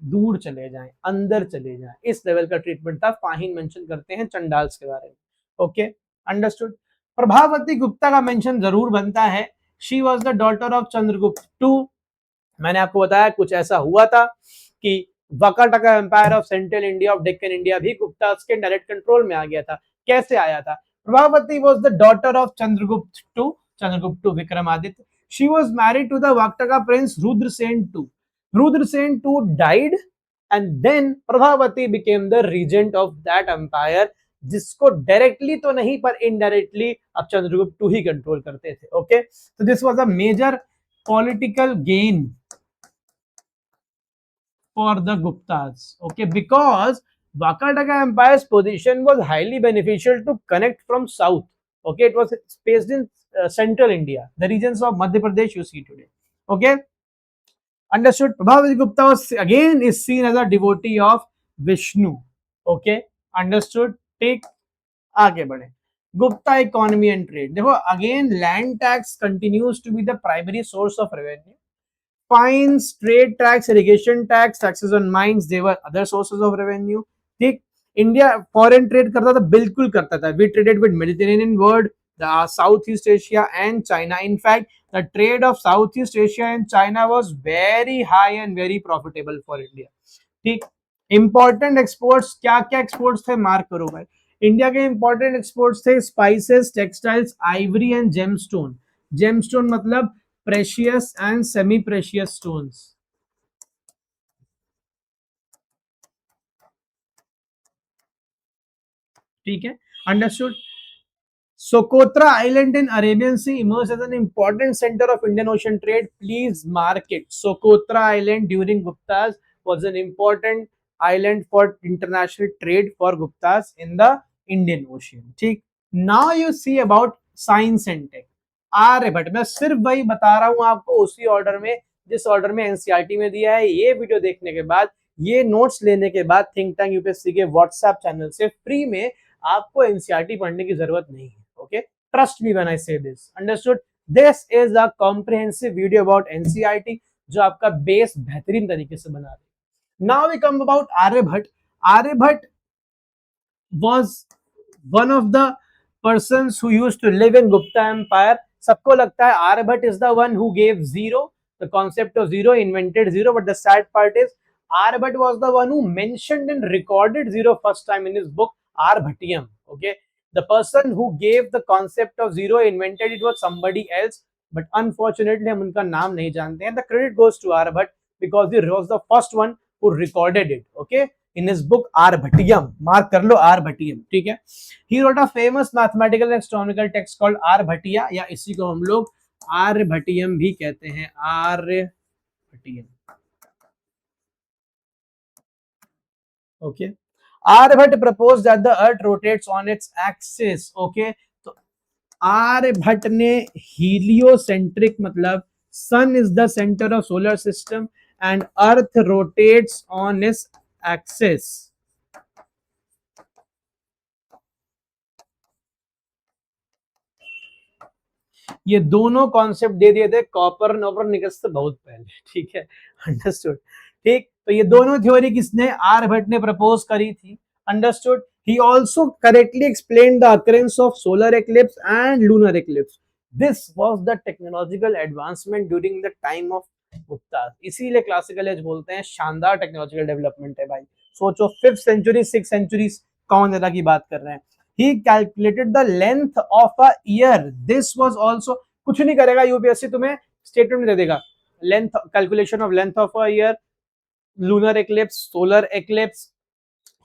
दूर चले जाएं, अंदर चले जाएं. इस लेवल का ट्रीटमेंट था. फाहिम मेंशन करते हैं चंडाल्स के बारे में. Okay, understood. प्रभावती गुप्ता का मेंशन जरूर बनता है. She was the daughter of Chandragupta two. मैंने आपको बताया कुछ ऐसा हुआ था कि Vakataka empire of central India of Deccan India भी गुप्तास के डायरेक्ट कंट्रोल में आ गया था. कैसे आया था? Prabhavati was the daughter of Chandragupta two Vikramaditya. She was married to the Vakataka prince Rudrasen two. Rudrasen two died and then Prabhavati became the regent of that empire, जिसको डायरेक्टली तो नहीं पर इनडायरेक्टली अब चंद्रगुप्त टू ही कंट्रोल करते थे. Okay, so this was a major political gain for the Guptas. Okay, because Vakataka Empire's position was highly beneficial to connect from south. Okay, it was based in central India, the regions of Madhya Pradesh you see today. Okay, understood. Prabhavati Gupta was again is seen as a devotee of Vishnu. Okay, understood. ठीक, आगे बढ़े. Gupta economy and trade. देखो, again land tax continues to be the primary source of revenue. Fines, trade tax, irrigation tax, taxes on mines, they were other sources of revenue. ठीक, इंडिया फॉरेन ट्रेड करता था, बिल्कुल करता था. We traded with Mediterranean world, the South East Asia and China. In fact the trade of South East Asia and China was very high and very profitable for India. ठीक, इंपॉर्टेंट एक्सपोर्ट्स, क्या क्या एक्सपोर्ट्स थे मार्क करो भाई. इंडिया के इंपॉर्टेंट एक्सपोर्ट्स थे spices, textiles, ivory and gemstone. Gemstone मतलब precious and semi precious stones. ठीक है, understood. Socotra Island in Arabian Sea emerged as an important center of Indian Ocean trade. Please mark it. Socotra Island during Guptas was an important island for international trade for Guptas in the Indian Ocean. ठीक, now you see about science and tech. Aryabhata. मैं सिर्फ वही बता रहा हूं आपको उसी ऑर्डर में जिस ऑर्डर में एनसीईआरटी में दिया है. ये वीडियो देखने के बाद, ये नोट्स लेने के बाद थिंक टैंक यूपीएससी के व्हाट्सएप चैनल से फ्री में आपको एनसीईआरटी पढ़ने की जरूरत नहीं है. Okay, trust me when I say this. Understood. This is a comprehensive video about NCERT जो आपका बेस बेहतरीन तरीके से बना दे. Now we come about Aryabhatta. Aryabhatta was one of the persons who used to live in Gupta Empire. सबको लगता है Aryabhata is the one who gave zero, the concept of zero, invented zero, but the sad part is Aryabhatta was the one who mentioned and recorded zero first time in his book Aryabhattiyam. Okay, the person who gave the concept of zero, invented it was somebody else, but unfortunately हम उनका नाम नहीं जानते हैं. The credit goes to Aryabhatta because he was the first one who recorded it. Okay, in his book Aryabhattiyam. Mark कर लो Aryabhattiyam. ठीक है. He wrote a famous mathematical and astronomical text called Aryabhattiya, या इसी को हम लोग आर्यभट्टियम भी कहते हैं, Aryabhatiyam. Okay, Aryabhatta propose that the earth rotates on its axis. Okay, तो आर्यभट्ट ने हीलियोसेंट्रिक मतलब sun is the centre of solar system and earth rotates on its axis. ये दोनों कॉन्सेप्ट दे दिए थे कॉपर नोपर निकस से बहुत पहले, ठीक है, अंडरस्टूड। ठीक, तो ये दोनों थ्योरी किसने, आर्यभट्ट ने प्रपोज करी थी, understood. He also correctly explained the occurrence of solar eclipse and lunar eclipse. This was the technological advancement during the time of Gupta. इसीलिए क्लासिकल एज बोलते हैं, शानदार टेक्नोलॉजिकल डेवलपमेंट है भाई। सोचो 5th सेंचुरी 6th सेंचुरी कौन एरा की बात कर रहे हैं। He calculated the length of a year. This was also, कुछ नहीं करेगा यूपीएससी, तुम्हें स्टेटमेंट दे देगा, length calculation of length of a year, lunar eclipse, solar eclipse,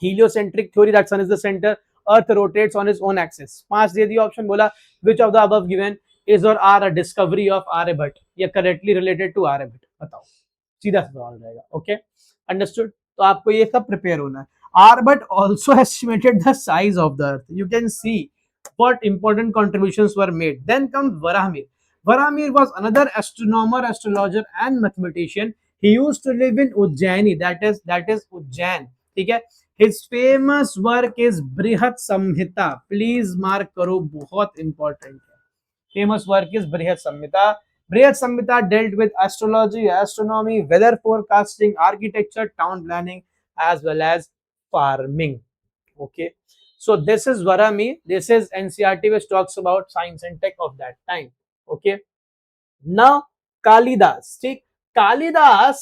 heliocentric theory that sun is the center, earth rotates on its own axis। 5 दे दिया ऑप्शन, बोला which of the above given is or are a discovery of Aryabhata, या करेक्टली रिलेटेड टू आर्यभट्ट, बताओ, सीधा सवाल रहेगा। Okay, understood. तो आपको ये सब प्रिपेयर होना है। Arbut also estimated the size of the earth. You can see what important contributions were made. Then comes Varamir. Varamir was another astronomer, astrologer and mathematician. He used to live in Ujjaini, that is Ujjain, ठीक है। His famous work is Brihat Samhita. Please mark करो, बहुत important है। Famous work is Brihat Samhita. Brihat Samhita dealt with astrology, astronomy, weather forecasting, architecture, town planning, as well as farming. Okay, so this is Varami, this is NCERT which talks about science and tech of that time. Okay, now Kalidas, ठीक, कालिदास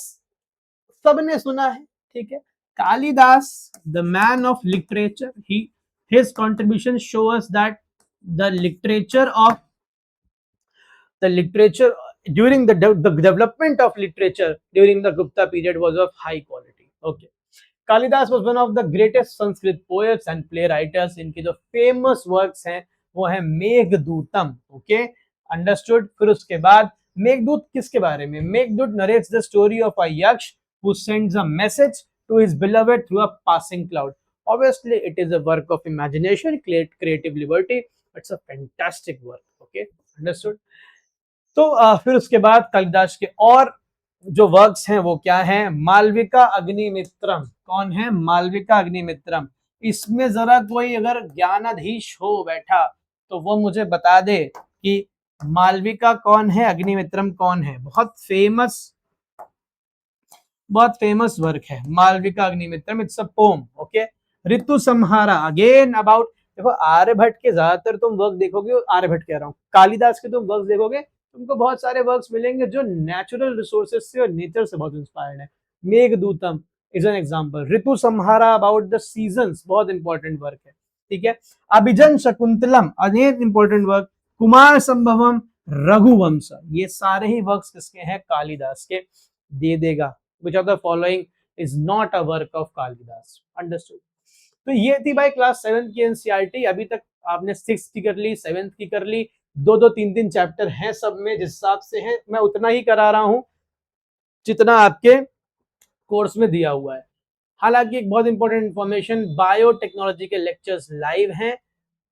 सबने सुना है, ठीक है, Kalidas the man of literature, his contribution show us that the literature during the development of literature during the Gupta period was of high quality. Okay, Kalidas was one of the greatest Sanskrit poets and playwrights. इनके जो फेमस वर्क्स हैं वो है मेघदूतम। Okay, understood. फिर उसके बाद मेघदूत किसके बारे में, Meghdoot narrates the story of a यक्ष who sends a message to his beloved through a passing cloud. Obviously it is a work of imagination, creative liberty, it's a fantastic work. Okay, understood। तो फिर उसके बाद कालिदास के और जो वर्क्स हैं वो क्या हैं, मालविका अग्निमित्रम। कौन है, मालविका अग्निमित्रम। इसमें जरा कोई अगर ज्ञानाधीश हो बैठा तो वो मुझे बता दे कि मालविका कौन है, अग्निमित्रम कौन है। बहुत फेमस वर्क है Malavikagnimitram, it's a poem. Okay, Ritusamhara, again about, देखो आर्यभट्ट के ज्यादातर तुम वर्क देखोगे, आर्यभट्ट कह रहा हूँ, कालिदास के तुम वर्क देखोगे, तुमको बहुत सारे वर्क्स मिलेंगे जो नेचुरल रिसोर्सेज से और नेचर से बहुत इंस्पायर्ड है। Meghadutam is an example. Ritusamhara about the seasons, बहुत इंपॉर्टेंट वर्क है, ठीक है। अभिजन शकुंतलम, अनेक important work. Kumarasambhavam, Raghuvansh, ये सारे ही वर्क्स किसके हैं, कालिदास के। दे देगा which of the following is not a work of Kalidas, understood. तो ये थी भाई क्लास 7 की एनसीईआरटी। अभी तक आपने 6th की कर ली, 7th की कर ली, 2-2, 3-3 चैप्टर हैं सब में, जिस हिसाब से है मैं उतना ही करा रहा हूं जितना आपके कोर्स में दिया हुआ है। हालांकि एक बहुत इंपॉर्टेंट इंफॉर्मेशन, बायोटेक्नोलॉजी के लेक्चर्स लाइव हैं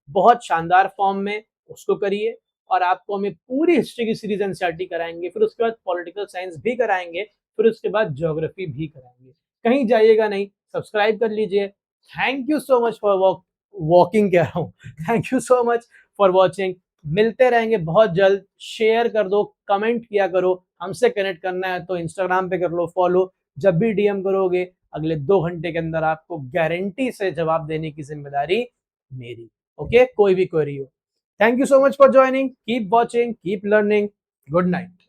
बहुत शानदार फॉर्म में, उसको करिए। और आपको हमें पूरी हिस्ट्री की सीरीज एनसीईआरटी कराएंगे, फिर उसके बाद पॉलिटिकल साइंस भी कराएंगे, फिर उसके बाद ज्योग्राफी भी कराएंगे। कहीं जाइएगा नहीं, सब्सक्राइब कर लीजिए। Thank you so much for walking कह रहा हूँ, thank you so much for watching. मिलते रहेंगे बहुत जल्द। शेयर कर दो, कमेंट किया करो, हमसे कनेक्ट करना है तो इंस्टाग्राम पे कर लो फॉलो। जब भी डीएम करोगे अगले 2 घंटे के अंदर आपको गारंटी से जवाब देने की जिम्मेदारी मेरी। ओके, कोई भी क्वेरी हो। Thank you so much for joining, keep watching, keep learning, good night.